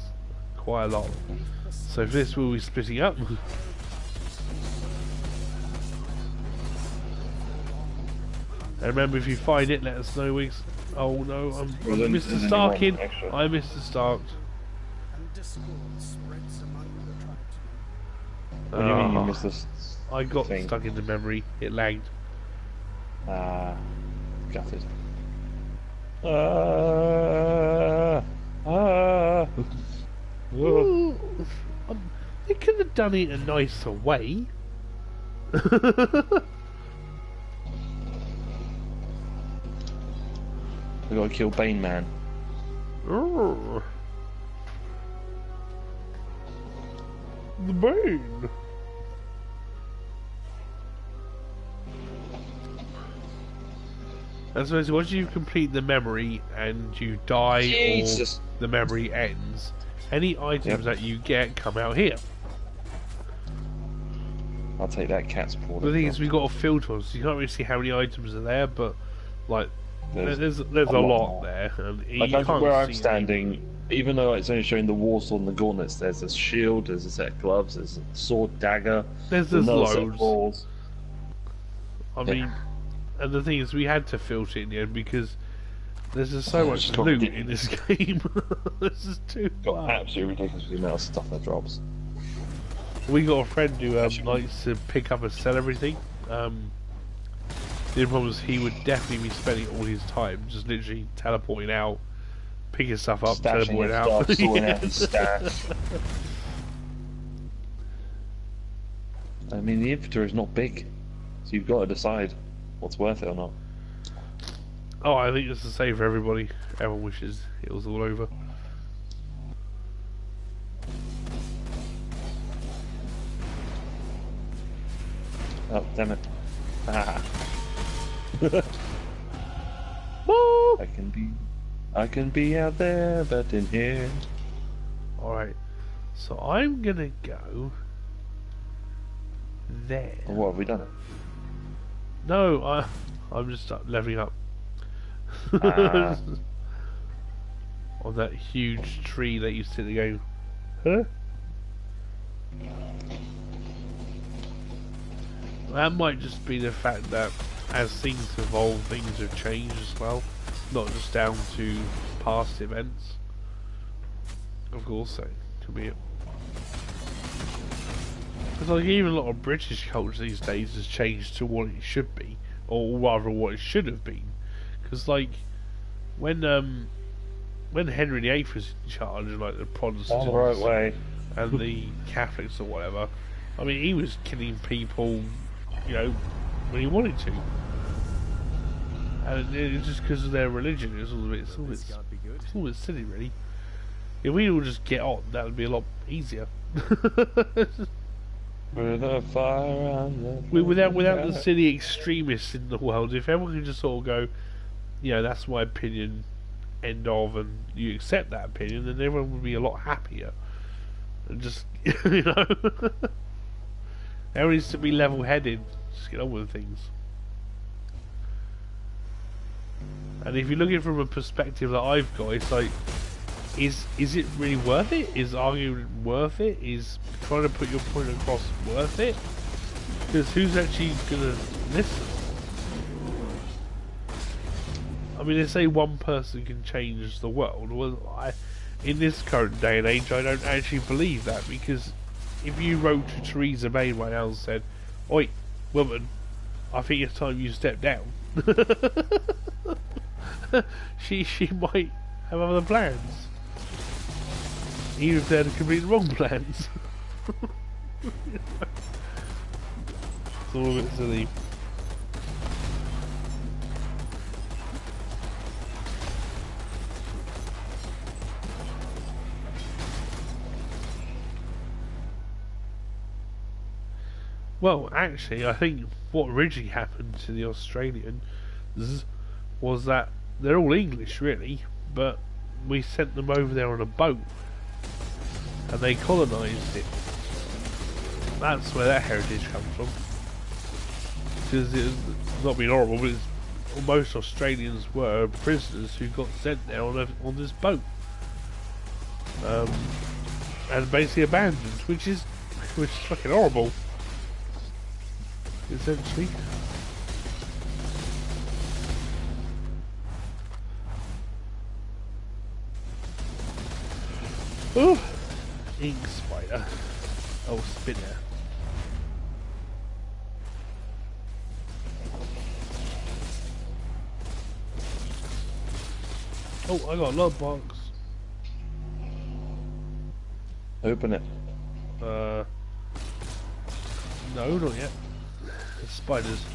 quite a lot. So for this we'll be splitting up. And remember, if you find it, let us know. Oh no, I'm Mr. Starkin. I'm Mr. Stark. And discord spreads among the tribesmen. What do you mean you missed this? I got thing? stuck in the memory. It lagged. Gutted. Ooh, they could have done it a nicer way. We gotta kill Bane Man. Urgh. The Bane. And so once you complete the memory and you die Jesus. or the memory ends, any items that you get come out here. I'll take that cat's paw. The thing is, we've got a filter, so you can't really see how many items are there, but like there's a lot there, and you Like can't where see I'm standing, even though it's only showing the war sword and the gauntlets, there's a shield, there's a set of gloves, there's a sword, dagger, There's another set of loads. balls. I mean, and the thing is, we had to filter it in the end because there's just so much just got loot ridiculous. in this game. This is too Got much. absolutely ridiculous the amount of stuff that drops. We got a friend who likes to pick up and sell everything. The only problem is he would definitely be spending all his time just literally teleporting out, picking stuff up, Stashing teleporting his out. stuff, sorting out his stash. I mean, the inventory is not big, so you've got to decide what's worth it or not. Oh, I think it's the same for everybody. Everyone wishes it was all over. Oh, damn it. Ah. Woo! I can be out there, but in here. Alright, so I'm gonna go there. Oh, what have we done? No, I'm just leveling up. Ah. On that huge tree that you sit there going, huh? That might just be the fact that as things evolve, things have changed as well. Not just down to past events. Of course, that could be it. Because like even a lot of British culture these days has changed to what it should be, or rather what it should have been. Because like when Henry VIII was in charge, like the Protestants the right way. and the Catholics or whatever, I mean he was killing people, you know, when he wanted to. And it's just because of their religion. It's all a bit silly, really. If we all just get on, that would be a lot easier. With a fire on the without the silly extremists in the world, if everyone could just sort of go, you know, that's my opinion, end of, and you accept that opinion, then everyone would be a lot happier. And just, you know. Everyone needs to be level-headed. Just get on with things. And if you're looking from a perspective that I've got, it's like, is it really worth it? Is arguing worth it? Is trying to put your point across worth it? Because who's actually gonna listen? I mean, they say one person can change the world. Well, in this current day and age, I don't actually believe that, because if you wrote to Theresa May right now and said, "Oi, woman, I think it's time you step down," she might have other plans, even if they're the completely wrong plans. It's all a bit silly. Well, actually, I think what originally happened to the Australians was that they're all English, really, but we sent them over there on a boat, and they colonised it. That's where that heritage comes from. Because it's not being horrible, but most Australians were prisoners who got sent there on this boat, and basically abandoned, which is fucking horrible. Essentially. Oh, ink spider. Oh, spinner. Oh, I got a love box. Open it. No, not yet. It's spiders.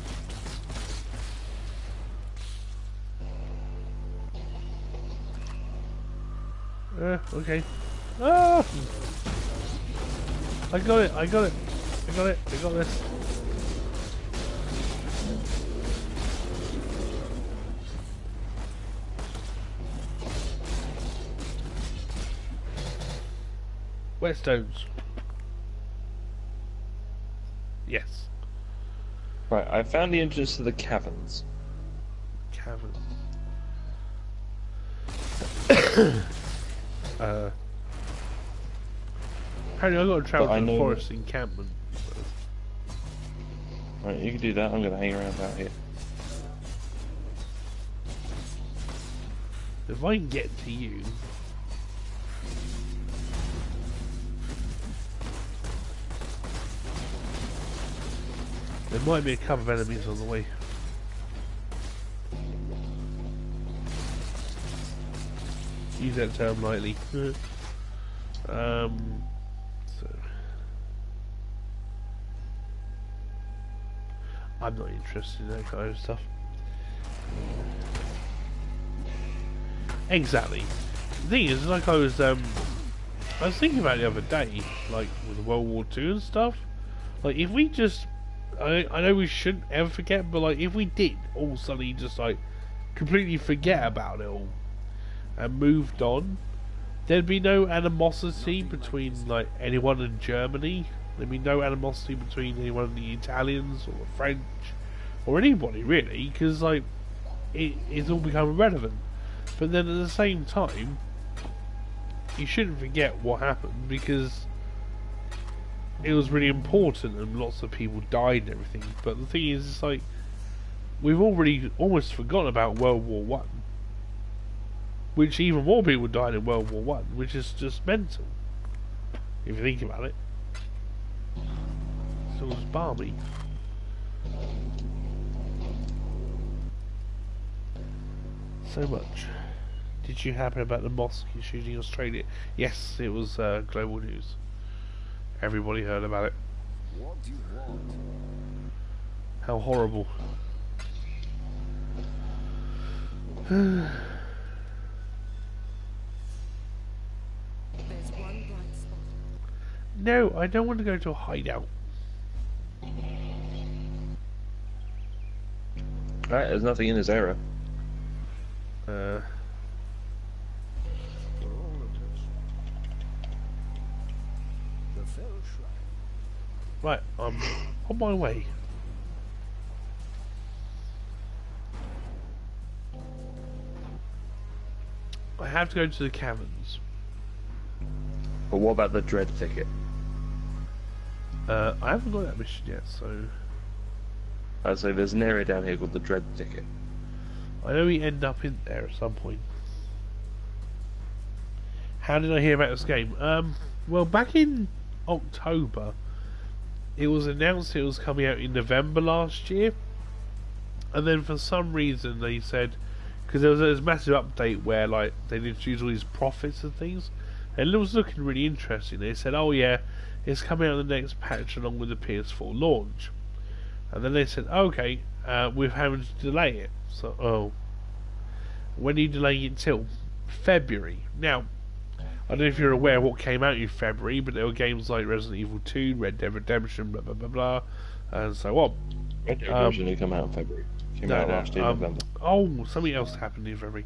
Okay. Ah! I got it, I got it. I got it, I got this. Whetstones. Yes. Right, I found the entrance to the caverns. Cavern. Apparently I got to travel to the forest encampment. Right, you can do that. I'm going to hang around out here. If I can get to you... There might be a couple of enemies on the way. Use that term lightly. So I'm not interested in that kind of stuff. Exactly. The thing is, like I was thinking about it the other day, like with World War II and stuff. Like if we just, I know we shouldn't ever forget, but like if we did all suddenly just like completely forget about it all and moved on, there'd be no animosity between like anyone in Germany. There'd be no animosity between anyone of the Italians or the French or anybody really, because like it's all become irrelevant. But then at the same time, you shouldn't forget what happened, because it was really important and lots of people died and everything. But the thing is, it's like we've already almost forgotten about World War One, which even more people died in World War One, which is just mental if you think about it. So it was balmy. So much. Did you happen about the mosque shooting Australia? Yes, it was global news. Everybody heard about it. What do you want? How horrible. There's one bright spot. No, I don't want to go to a hideout. Alright, there's nothing in this area. For all of us. The fell shrine. Right, I'm on my way. I have to go to the caverns. But what about the dread ticket? I haven't got that mission yet, so I'd say there's an area down here called the dread ticket. I know we end up in there at some point. How did I hear about this game? Well, back in October, it was announced it was coming out in November last year, and then for some reason they said, because there was a massive update where like they introduced all these profits and things, and it was looking really interesting. They said, "Oh yeah, it's coming out in the next patch along with the PS4 launch," and then they said, "Okay, we're having to delay it." So, oh, when are you delaying it till? February. Now, I don't know if you're aware of what came out in February, but there were games like Resident Evil 2, Red Dead Redemption, blah blah blah blah, and so on. Red Dead Redemption didn't come out in February. It came out last year in November. Oh, something else happened in February.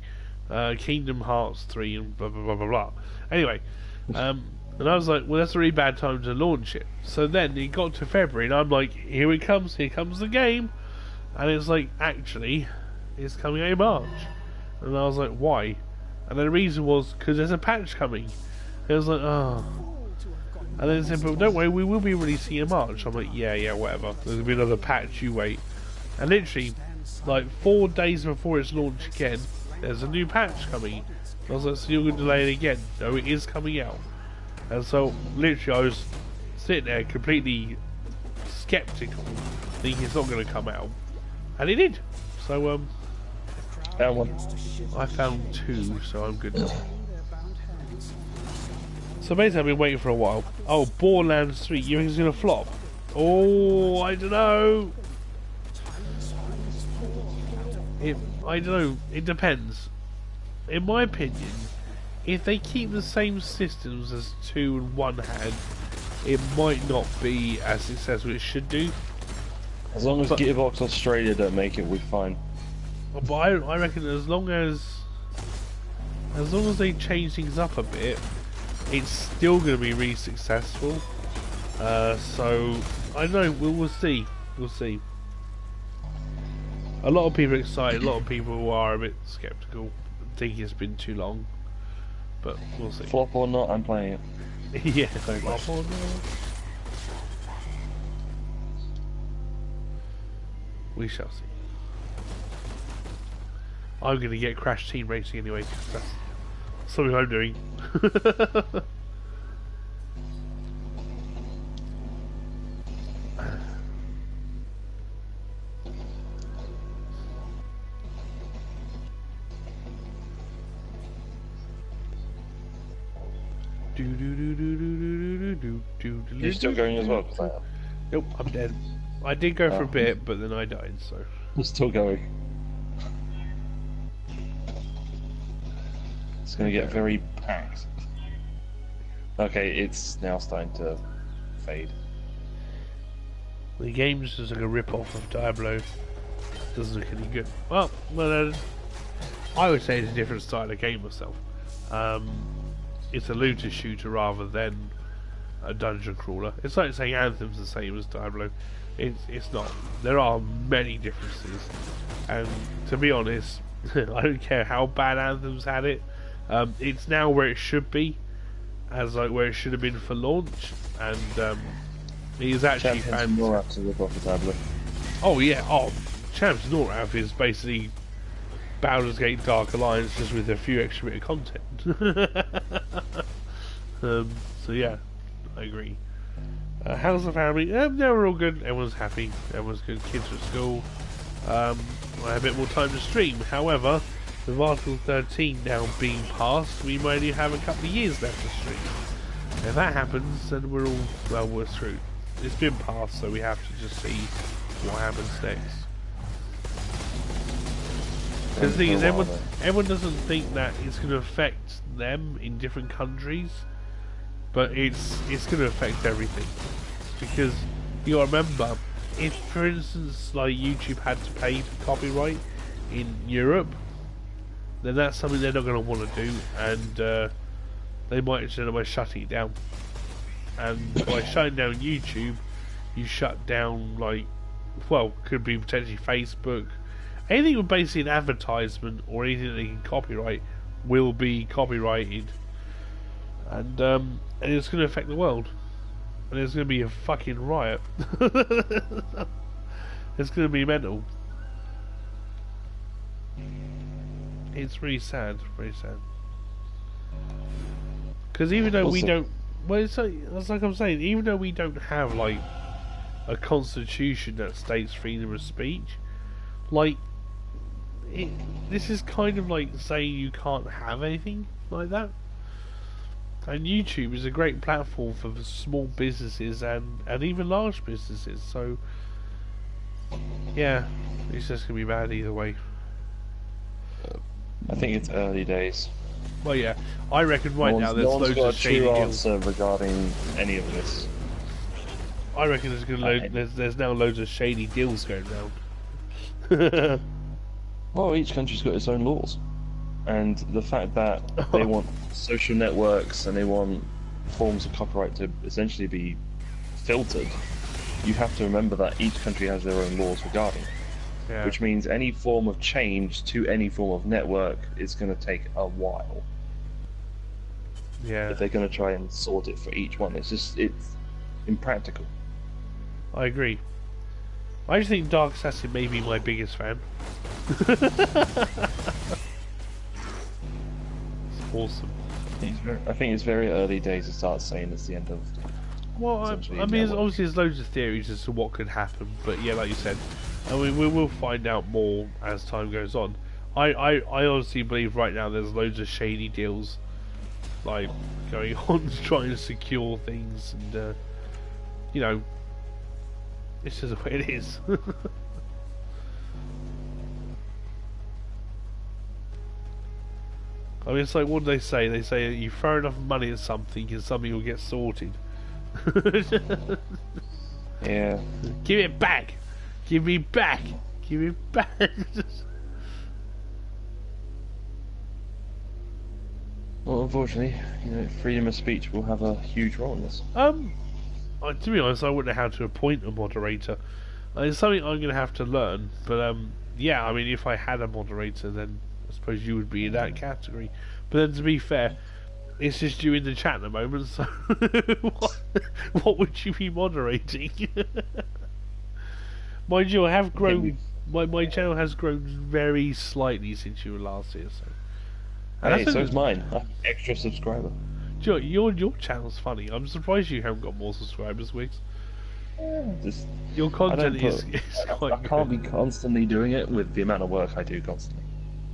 Kingdom Hearts 3 and blah blah blah blah blah. Anyway, and I was like, well, that's a really bad time to launch it. So then it got to February, and I'm like, here comes the game, and it's like, actually, it's coming out in March, and I was like, why? And then the reason was because there's a patch coming. It was like, oh. And then they said, but don't worry, we will be releasing in March. I'm like, yeah, whatever. There's gonna be another patch. You wait. And literally, like 4 days before its launch again, there's a new patch coming. I was like, so you're gonna delay it again? No, it is coming out. And so, literally, I was sitting there completely skeptical, thinking it's not gonna come out, and it did. So That one. I found 2, so I'm good now. So basically I've been waiting for a while. Oh, Borderlands 3, you think it's going to flop? Oh, I don't know. I don't know, it depends. In my opinion, if they keep the same systems as 2 and 1 had, it might not be as successful as it should do. As long as Gearbox Australia don't make it, we're fine. But I reckon as long as they change things up a bit, it's still going to be really successful. So I don't know. We'll see. We'll see. A lot of people are excited. A lot of people are a bit skeptical, thinking it's been too long. But we'll see. Flop or not, I'm playing it. Yeah. Flop or not. We shall see. I'm going to get Crash Team Racing anyway, 'cause that's something I'm doing. You're still going as well? Nope, I'm dead. I did go for a bit, but then I died, so... I'm still going. It's going to get very packed. Okay, it's now starting to fade. The game's just like a rip-off of Diablo. Doesn't look any good. Well, I would say it's a different style of game myself. It's a looter shooter rather than a dungeon crawler. It's like saying Anthem's the same as Diablo. It's not. There are many differences, and to be honest, I don't care how bad Anthem's had it. It's now where it should be, as like where it should have been for launch, and it is actually fantastic. Oh yeah, Champions of Norrath is basically Baldur's Gate Dark Alliance just with a few extra bit of content. So yeah, I agree. How's the family? They were all good. Everyone's happy. Everyone's good. Kids are at school. I have a bit more time to stream. However, with Article 13 now being passed, we might only have a couple of years left to stream. If that happens, then we're screwed. It's been passed, so we have to just see what happens next. Because the thing is, everyone doesn't think that it's going to affect them in different countries, but it's going to affect everything. Because you got to remember, if for instance like YouTube had to pay for copyright in Europe, then that's something they're not going to want to do, and they might just end up by shutting it down. And by shutting down YouTube, you shut down, like, well, could be potentially Facebook. Anything with basically an advertisement or anything they can copyright will be copyrighted, and it's going to affect the world, and there's going to be a fucking riot. It's going to be mental. It's really sad, very sad. Because even though we don't, well, it's like I'm saying, even though we don't have like a constitution that states freedom of speech, like this is kind of like saying you can't have anything like that. And YouTube is a great platform for small businesses and even large businesses. So yeah, it's just gonna be bad either way. I think it's early days. Well, yeah, I reckon right now there's loads of shady got a true deals. answer regarding any of this. I reckon there's now loads of shady deals going around. Well, each country's got its own laws, and the fact that they want social networks and they want forms of copyright to essentially be filtered, you have to remember that each country has their own laws regarding it. Yeah. Which means any form of change to any form of network is going to take a while. Yeah, If they're going to try and sort it for each one, it's impractical. I agree. I just think Dark Assassin may be my biggest fan. It's awesome. I think it's very early days to start saying it's the end of. Well, essentially I mean, network. obviously there's loads of theories as to what could happen, but yeah, like you said, I mean, we will find out more as time goes on. I honestly believe right now there's loads of shady deals, like, going on trying to secure things, and you know, it's just the way it is. I mean, it's like, what do they say? They say you throw enough money at something and something will get sorted. Yeah. Give it back! Give me back! Give it back! Well, unfortunately, freedom of speech will have a huge role in this. To be honest, I wouldn't know how to appoint a moderator. It's something I'm going to have to learn, but yeah, I mean, if I had a moderator, then I suppose you would be in that category. But then, to be fair, it's just you in the chat at the moment, so what would you be moderating? Mind you, I have grown. My channel has grown very slightly since you were last here. So. And Hey, that's so is mine. I'm an extra subscriber. Do you know, your channel's funny. I'm surprised you haven't got more subscribers, Wiggs. Just, Your content is quite I can't good. be constantly doing it with the amount of work I do constantly.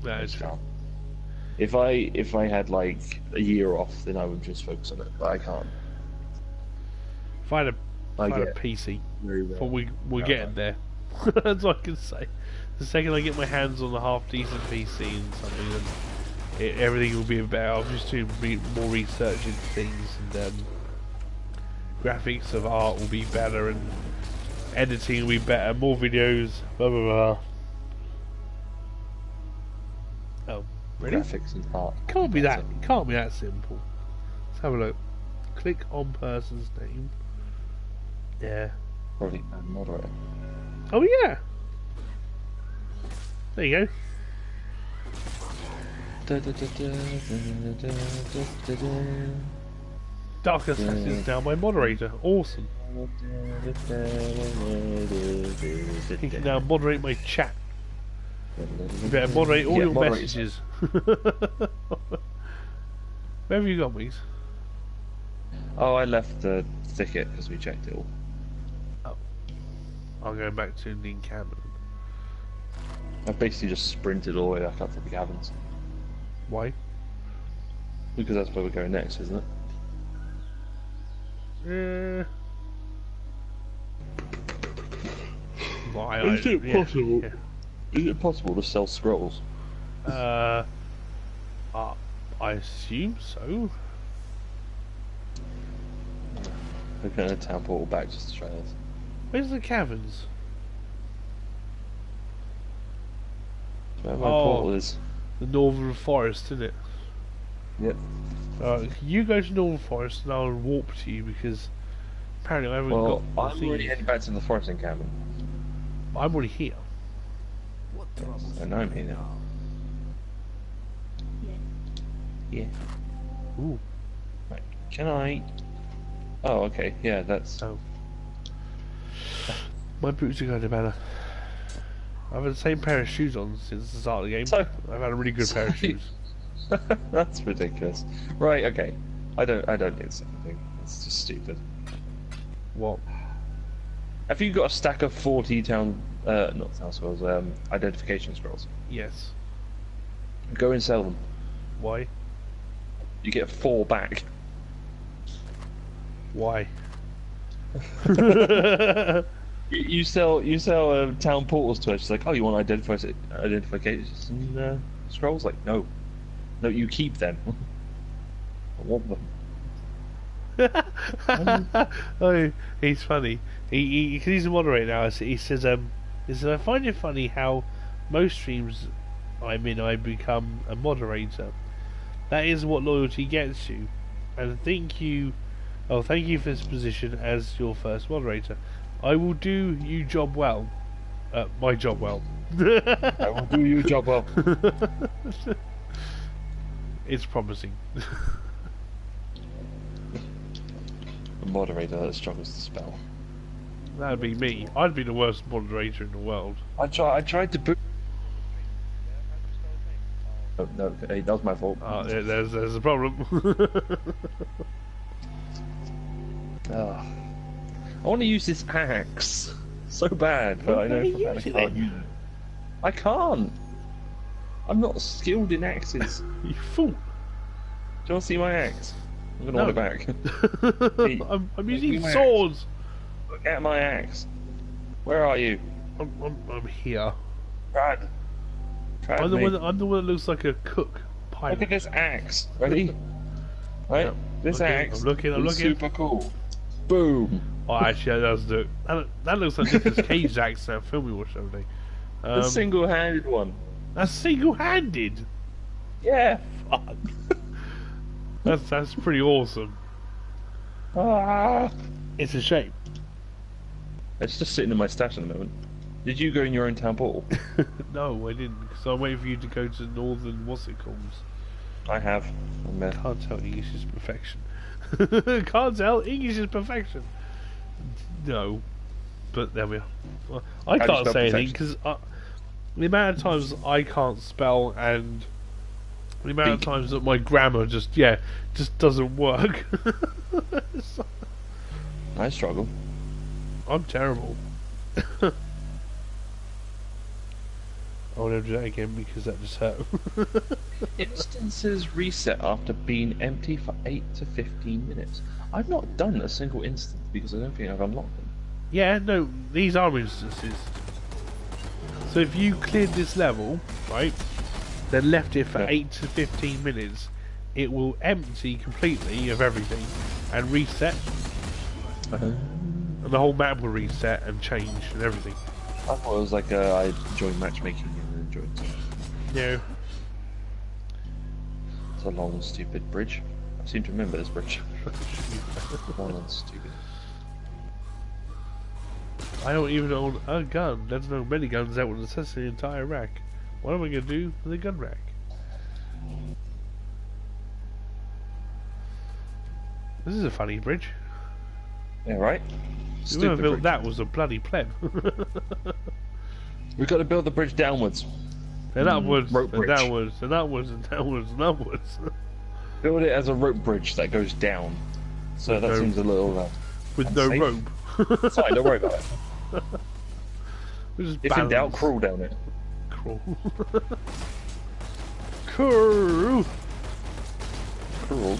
No, I it's just true. can't. If I had like a year off, then I would just focus on it. But I can't. If I had I a get PC, very rare. but we're getting there. That's all I can say. The second I get my hands on a half decent PC and something, then everything will be better. I'll just do more research into things, and graphics of art will be better, and editing will be better. More videos, blah blah blah. Oh, really? Graphics and art. Can't be that. Can't be that simple. Let's have a look. Click on person's name. Yeah. Probably moderator. Oh yeah. There you go. Dark Assassin is now my moderator. Awesome. He can now moderate my chat. You better moderate all Yeah, your moderators. messages. Where have you gone, Weeks? Oh, I left the ticket because we checked it all. I'll go back to the encampment. I basically just sprinted all the way back up to the cabins. Why? Because that's where we're going next, isn't it? Why? Is it possible? Yeah. Is it possible to sell scrolls? I assume so. We're going to town portal back just to try this. Where's the caverns? Where my Oh. portal is. The Northern Forest, isn't it? Yep. You go to Northern Forest and I'll warp to you because Apparently, I haven't Well, got. I'm already heading back to the forest encampment. I'm already here. What trouble? And I'm here now. Yeah. Ooh. Right. Can I? Oh, okay. Yeah, that's. Oh. My boots are going to better. I've had the same pair of shoes on since the start of the game. So- I've had a really good pair of shoes. That's ridiculous. Right. Okay. I don't need something. It's just stupid. What? Have you got a stack of 40 not town scrolls, identification scrolls? Yes. Go and sell them. Why? You get 4 back. Why? You sell town portals to us. She's like, oh, you want identification scrolls? Like, no, you keep them. I want them. Oh, he's funny. He's a moderator now. He says, I find it funny how most streams I'm in, I become a moderator. That is what loyalty gets you. And thank you for this position as your first moderator. I will do you job well. My job well. I will do your job well. It's promising. A moderator that struggles to spell. That'd be me. I'd be the worst moderator in the world. I tried to boot. Oh, no, hey, that was my fault. Yeah, there's a problem. I want to use this axe so bad, but I know for a fact I can't use it. I can't. I'm not skilled in axes. You fool! Do you want to see my axe? I'm gonna want it back. Hey, I'm using my swords. Look at my axe. Where are you? I'm here. Brad. I'm the one that looks like a cook pilot. Look at this axe. Ready? Right? Yep. This Okay, axe. I'm looking. is super cool. Boom. Oh, actually, that does look. That looks like Nicolas Cage's axe in that film we watched the other day. The single-handed one. That's single-handed. Yeah. Fuck. That's pretty awesome. Ah. It's a shame. It's just sitting in my stash at the moment. Did you go in your own town portal? No, I didn't. Because I'm waiting for you to go to Northern. What's it called? I have. I'm there. Can't tell English is perfection. Can't tell English is perfection. No, but there we are. Well, I How do you can't spell say anything because the amount of times I can't spell and the amount of times that my grammar just doesn't work. I struggle. I'm terrible. I'll never do that again because that just hurt. Instances reset after being empty for 8 to 15 minutes. I've not done a single instance because I don't think I've unlocked them. Yeah, no, these are instances. So if you cleared this level, right, then left it for 8 to 15 minutes, it will empty completely of everything and reset. And the whole map will reset and change and everything. I thought it was like I joined matchmaking and enjoyed it. No. It's a long, stupid bridge. I seem to remember this bridge. Long and stupid. I don't even own a gun. There's no many guns that would assess the entire rack. What am I going to do with a gun rack? This is a funny bridge. Yeah, right? Whoever Stupid built bridge. that was a bloody pleb. We've got to build the bridge downwards. And upwards, rope and bridge. downwards, and upwards, and downwards, and upwards. Build it as a rope bridge that goes down. So With that no- seems a little... With no unsafe. rope. It's fine, don't worry about it. Just If in doubt, balance. crawl down it. Crawl. Crawl. Crawl.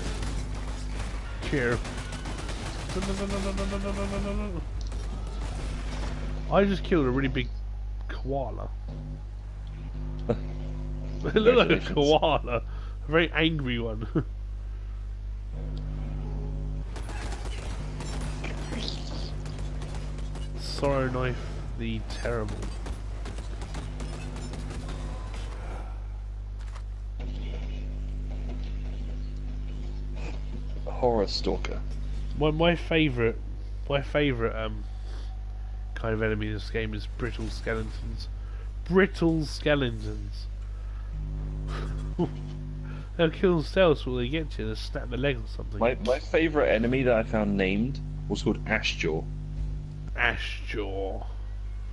Care. I just killed a really big koala. It looked like a Congratulations. koala. A very angry one. Sorrow Knife the Terrible. Horror Stalker. My favourite my favourite kind of enemy in this game is brittle skeletons. Brittle skeletons. They'll kill themselves before they get to you. They'll snap their leg or something. My favourite enemy that I found named was called Ashjaw. Ashjaw.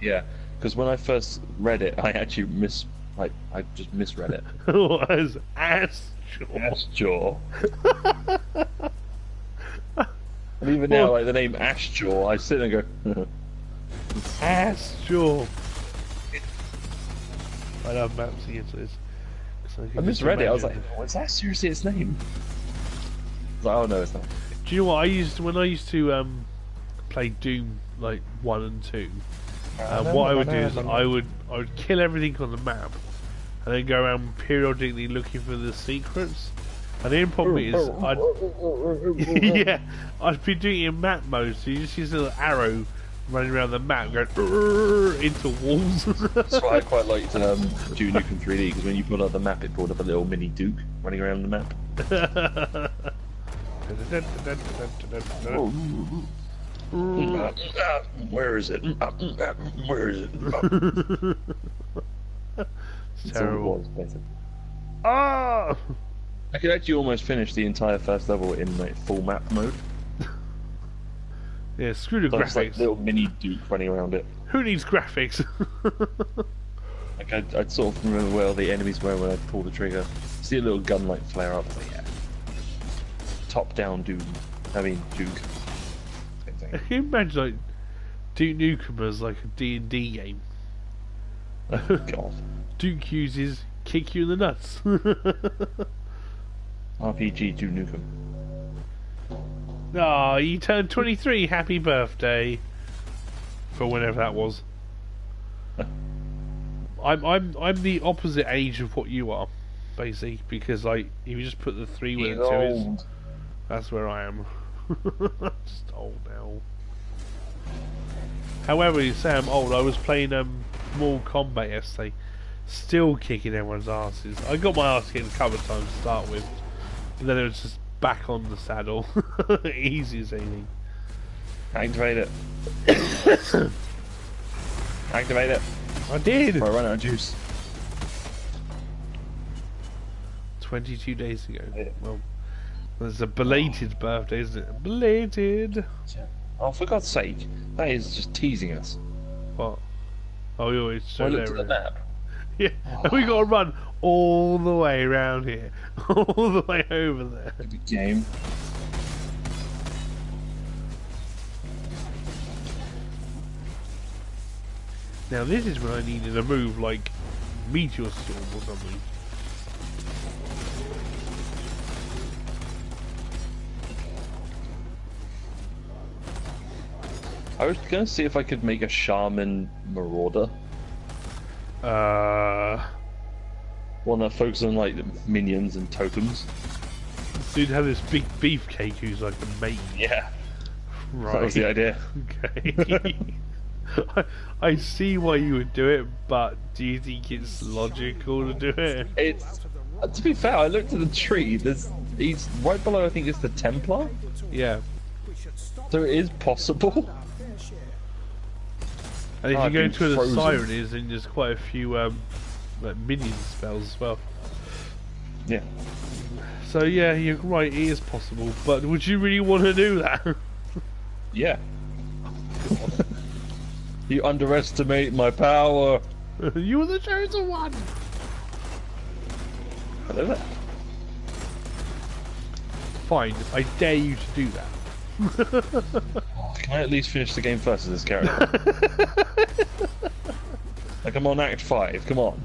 Yeah, because when I first read it, I actually I just misread it. What is Ashjaw? Ashjaw. And even now, like the name Ashjaw, I sit there and go, Ashjaw. I love maps into this. I misread it. I was like, "Was that seriously its name?" I was like, "Oh no, it's not." Do you know what when I used to play Doom like 1 and 2? What I would do is I would kill everything on the map, and then go around periodically looking for the secrets. And the only problem is, I'd be doing it in map mode, so you just use a little arrow running around the map, going into walls. That's why I quite liked Duke Nukem 3D, because when you pulled up the map, it pulled up a little mini Duke running around the map. Where is it? Where is it? It's terrible. Ah! I could actually almost finish the entire first level in like full map mode. Yeah, screw the So graphics. it's like little mini Duke running around it. Who needs graphics? Like I'd sort of remember where all the enemies were when I pull the trigger. See a little gun light flare up. But yeah. Top down Duke. Same thing. Can you imagine like Duke Nukem as like a D&D game? Oh god. Duke uses kick you in the nuts. RPG Duke Nukem. Ah, you turned 23. Happy birthday! For whenever that was. I'm the opposite age of what you are, basically, because like if you just put the 3 with the 2 is, that's where I am. Just old now. However, you say I'm old. I was playing Mortal Kombat yesterday, still kicking everyone's asses. I got my ass kicked a couple of times to start with, and then it was just back on the saddle, easy as anything. Activate it. Activate it. I did. Before I run out of juice. 22 days ago. Yeah. Well, there's a belated birthday, isn't it? Belated. Oh, for God's sake, that is just teasing us. What? Oh, you always I so looked at the there. map. Yeah, and we got to run all the way around here, all the way over there. The game. Now this is when I needed a move like Meteor Storm or something. I was gonna see if I could make a Shaman Marauder. One that focuses on like minions and totems. Dude had this big beefcake who's like a mate. Yeah. Right. That was the idea. Okay. I see why you would do it, but do you think it's logical to do it? It's to be fair, I looked at the tree. He's right below. I think it's the Templar. Yeah. So it is possible. And if Oh, you I've go been to where the frozen. siren is, then there's quite a few like minion spells as well. Yeah. So yeah, you're right, it is possible, but would you really want to do that? Yeah. You underestimate my power. You were the chosen one! Hello there. Fine, I dare you to do that. Can I at least finish the game first as this character? Like I'm on Act 5, come on.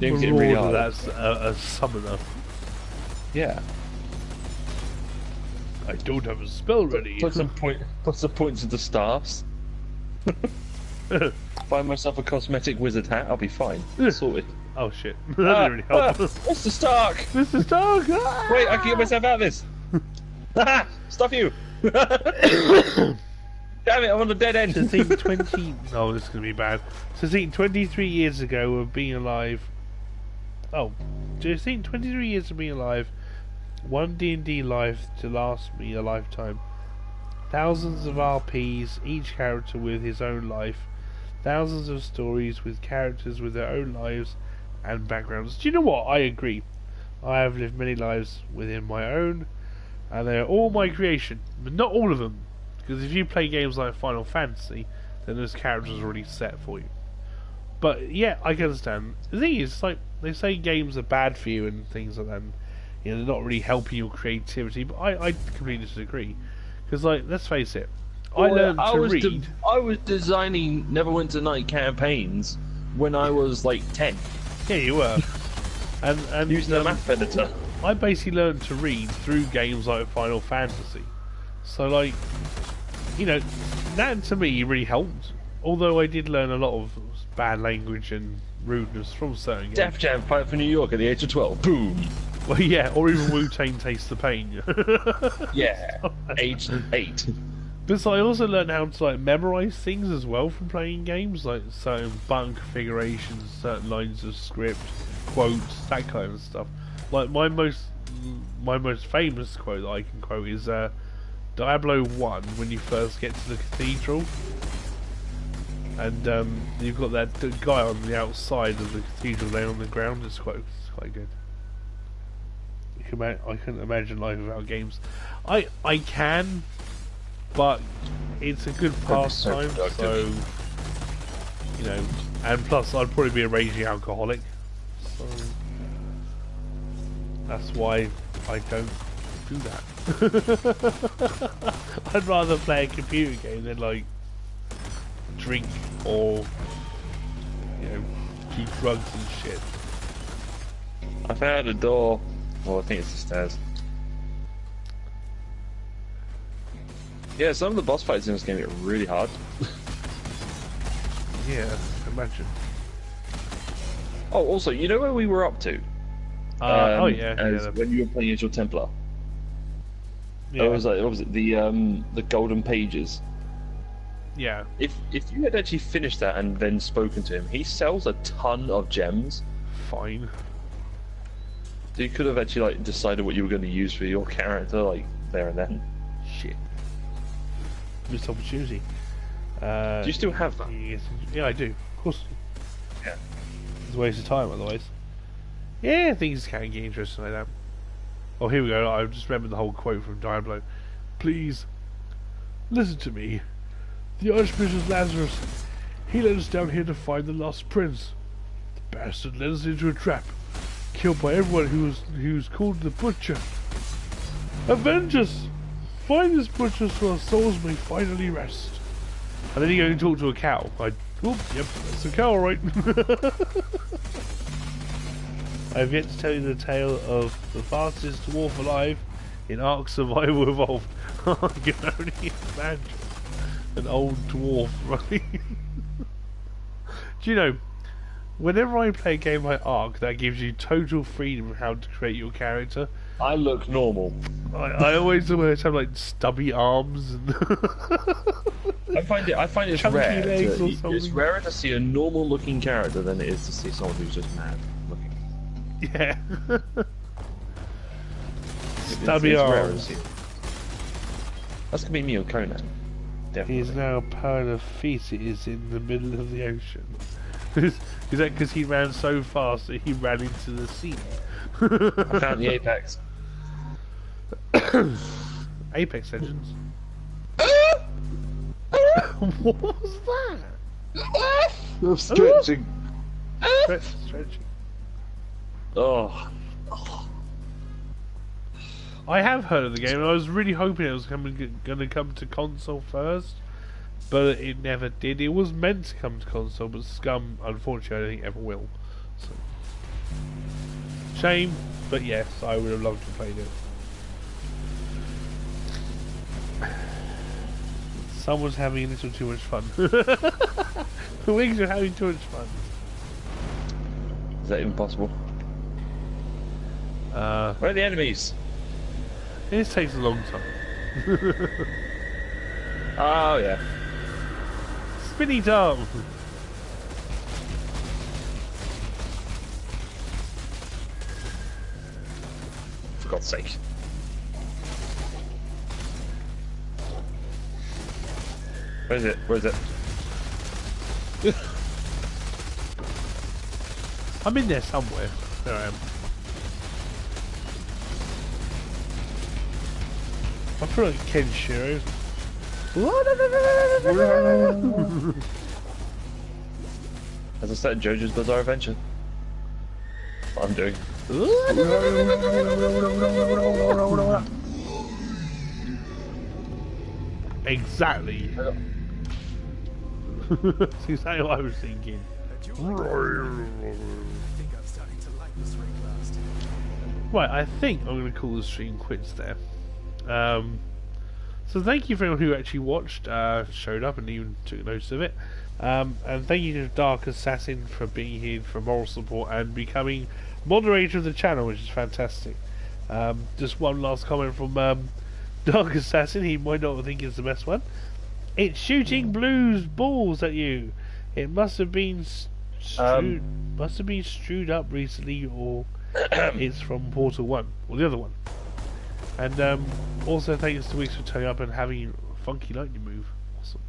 Game's getting really hard. That's a summoner. Yeah. I don't have a spell ready. Put some points into staffs. Find myself a cosmetic wizard hat, I'll be fine. Sorted. Oh shit, that didn't really help. Mr. Stark! Mr. Stark! Ah! Wait, I can get myself out of this! Stop you! Damn it, I'm on the dead end! To think 20... Oh, this is going to be bad. To think 23 years ago of being alive... Oh, to think 23 years of being alive, one D&D life to last me a lifetime. thousands of RPs, each character with his own life, thousands of stories with characters with their own lives and backgrounds. Do you know what? I agree. I have lived many lives within my own, and they are all my creation, but not all of them. Because if you play games like Final Fantasy, then those characters are already set for you. But yeah, I can understand. The thing is, like, they say games are bad for you and things like that. And, you know, they're not really helping your creativity. But I completely disagree. Because, like, let's face it, I learned to read. I was designing Neverwinter Night campaigns when I was like 10. Yeah, you were. and Using a math editor. I basically learned to read through games like Final Fantasy. So, like, you know, that to me really helped. Although I did learn a lot of bad language and rudeness from certain games. Def Jam Fight for New York at the age of 12. Boom! Well, yeah, or even Wu-Tang Taste the Pain. Yeah, age 8. But so I also learned how to, like, memorize things as well from playing games, like certain button configurations, certain lines of script, quotes, that kind of stuff. Like my most famous quote that I can quote is Diablo 1 when you first get to the cathedral, and you've got that guy on the outside of the cathedral laying on the ground. It's quite good. I couldn't imagine life without games. I can, but it's a good pastime. So you know, and plus I'd probably be a raging alcoholic. So that's why I don't do that. I'd rather play a computer game than like drink or, you know, do drugs and shit. I found a door. Well, I think it's the stairs. Yeah, some of the boss fights in this game get really hard. Yeah, imagine. Oh, also, you know where we were up to? Oh yeah, when you were playing as your Templar. yeah, What was it? The Golden Pages. yeah. If you had actually finished that and then spoken to him, he sells a ton of gems. Fine. So you could have actually like decided what you were going to use for your character, like there and then. Shit. Missed opportunity. Do you still have that? Yes, yeah, I do. Of course. Yeah. It's a waste of time otherwise. Yeah, things can get interesting like that. Oh, here we go. I just remembered the whole quote from Diablo. Please, listen to me. The Archbishop Lazarus, he led us down here to find the lost prince. The bastard led us into a trap, killed by everyone who's called the Butcher. Avenge us! Find this butcher so our souls may finally rest. And then you go and talk to a cow. Yep, that's a cow, alright. I have yet to tell you the tale of the fastest dwarf alive in Ark Survival Evolved. I can only imagine an old dwarf running. Do you know, whenever I play a game like Ark that gives you total freedom of how to create your character, I look normal. I always have like stubby arms and I find it Chunky rare. legs or It's something. rarer to see a normal looking character than it is to see someone who's just mad looking. yeah. Stubby It's rarer to arms. see. That's gonna be me or Conan. Definitely. He is now a pile of feces in the middle of the ocean. Is that because he ran so fast that he ran into the sea? I found the apex. Apex Legends. What was that? I'm stretching. Stretching. Oh. I have heard of the game, and I was really hoping it was going to come to console first, but it never did. It was meant to come to console, but Scum, unfortunately, I don't think ever will. So. Shame, but yes, I would have loved to play it. Someone's having a little too much fun. The Wings are having too much fun. Is that even possible? Where are the enemies? This takes a long time. Oh yeah. Spinny Tom! For God's sake. Where is it? Where is it? I'm in there somewhere. There I am. I feel like Kenshiro. As I said, JoJo's Bizarre Adventure. That's what I'm doing. Exactly. That's exactly what I was thinking. I think I'm starting to like this ring last. Right, I think I'm going to call the stream quits there. So thank you for everyone who actually watched, showed up and even took notice of it. And thank you to Dark Assassin for being here for moral support and becoming moderator of the channel, which is fantastic. Just one last comment from Dark Assassin, he might not think it's the best one. It's shooting blues balls at you. It must have been strewed up recently, or it's from Portal 1, or the other one. And also thanks to Wiggs for turning up and having a funky lightning move. Awesome.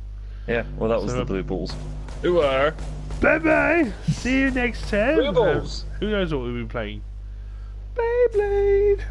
Yeah, well that was So, the blue balls. Who are? Bye bye! See you next time! Blue balls! Who knows what we'll be playing? Beyblade!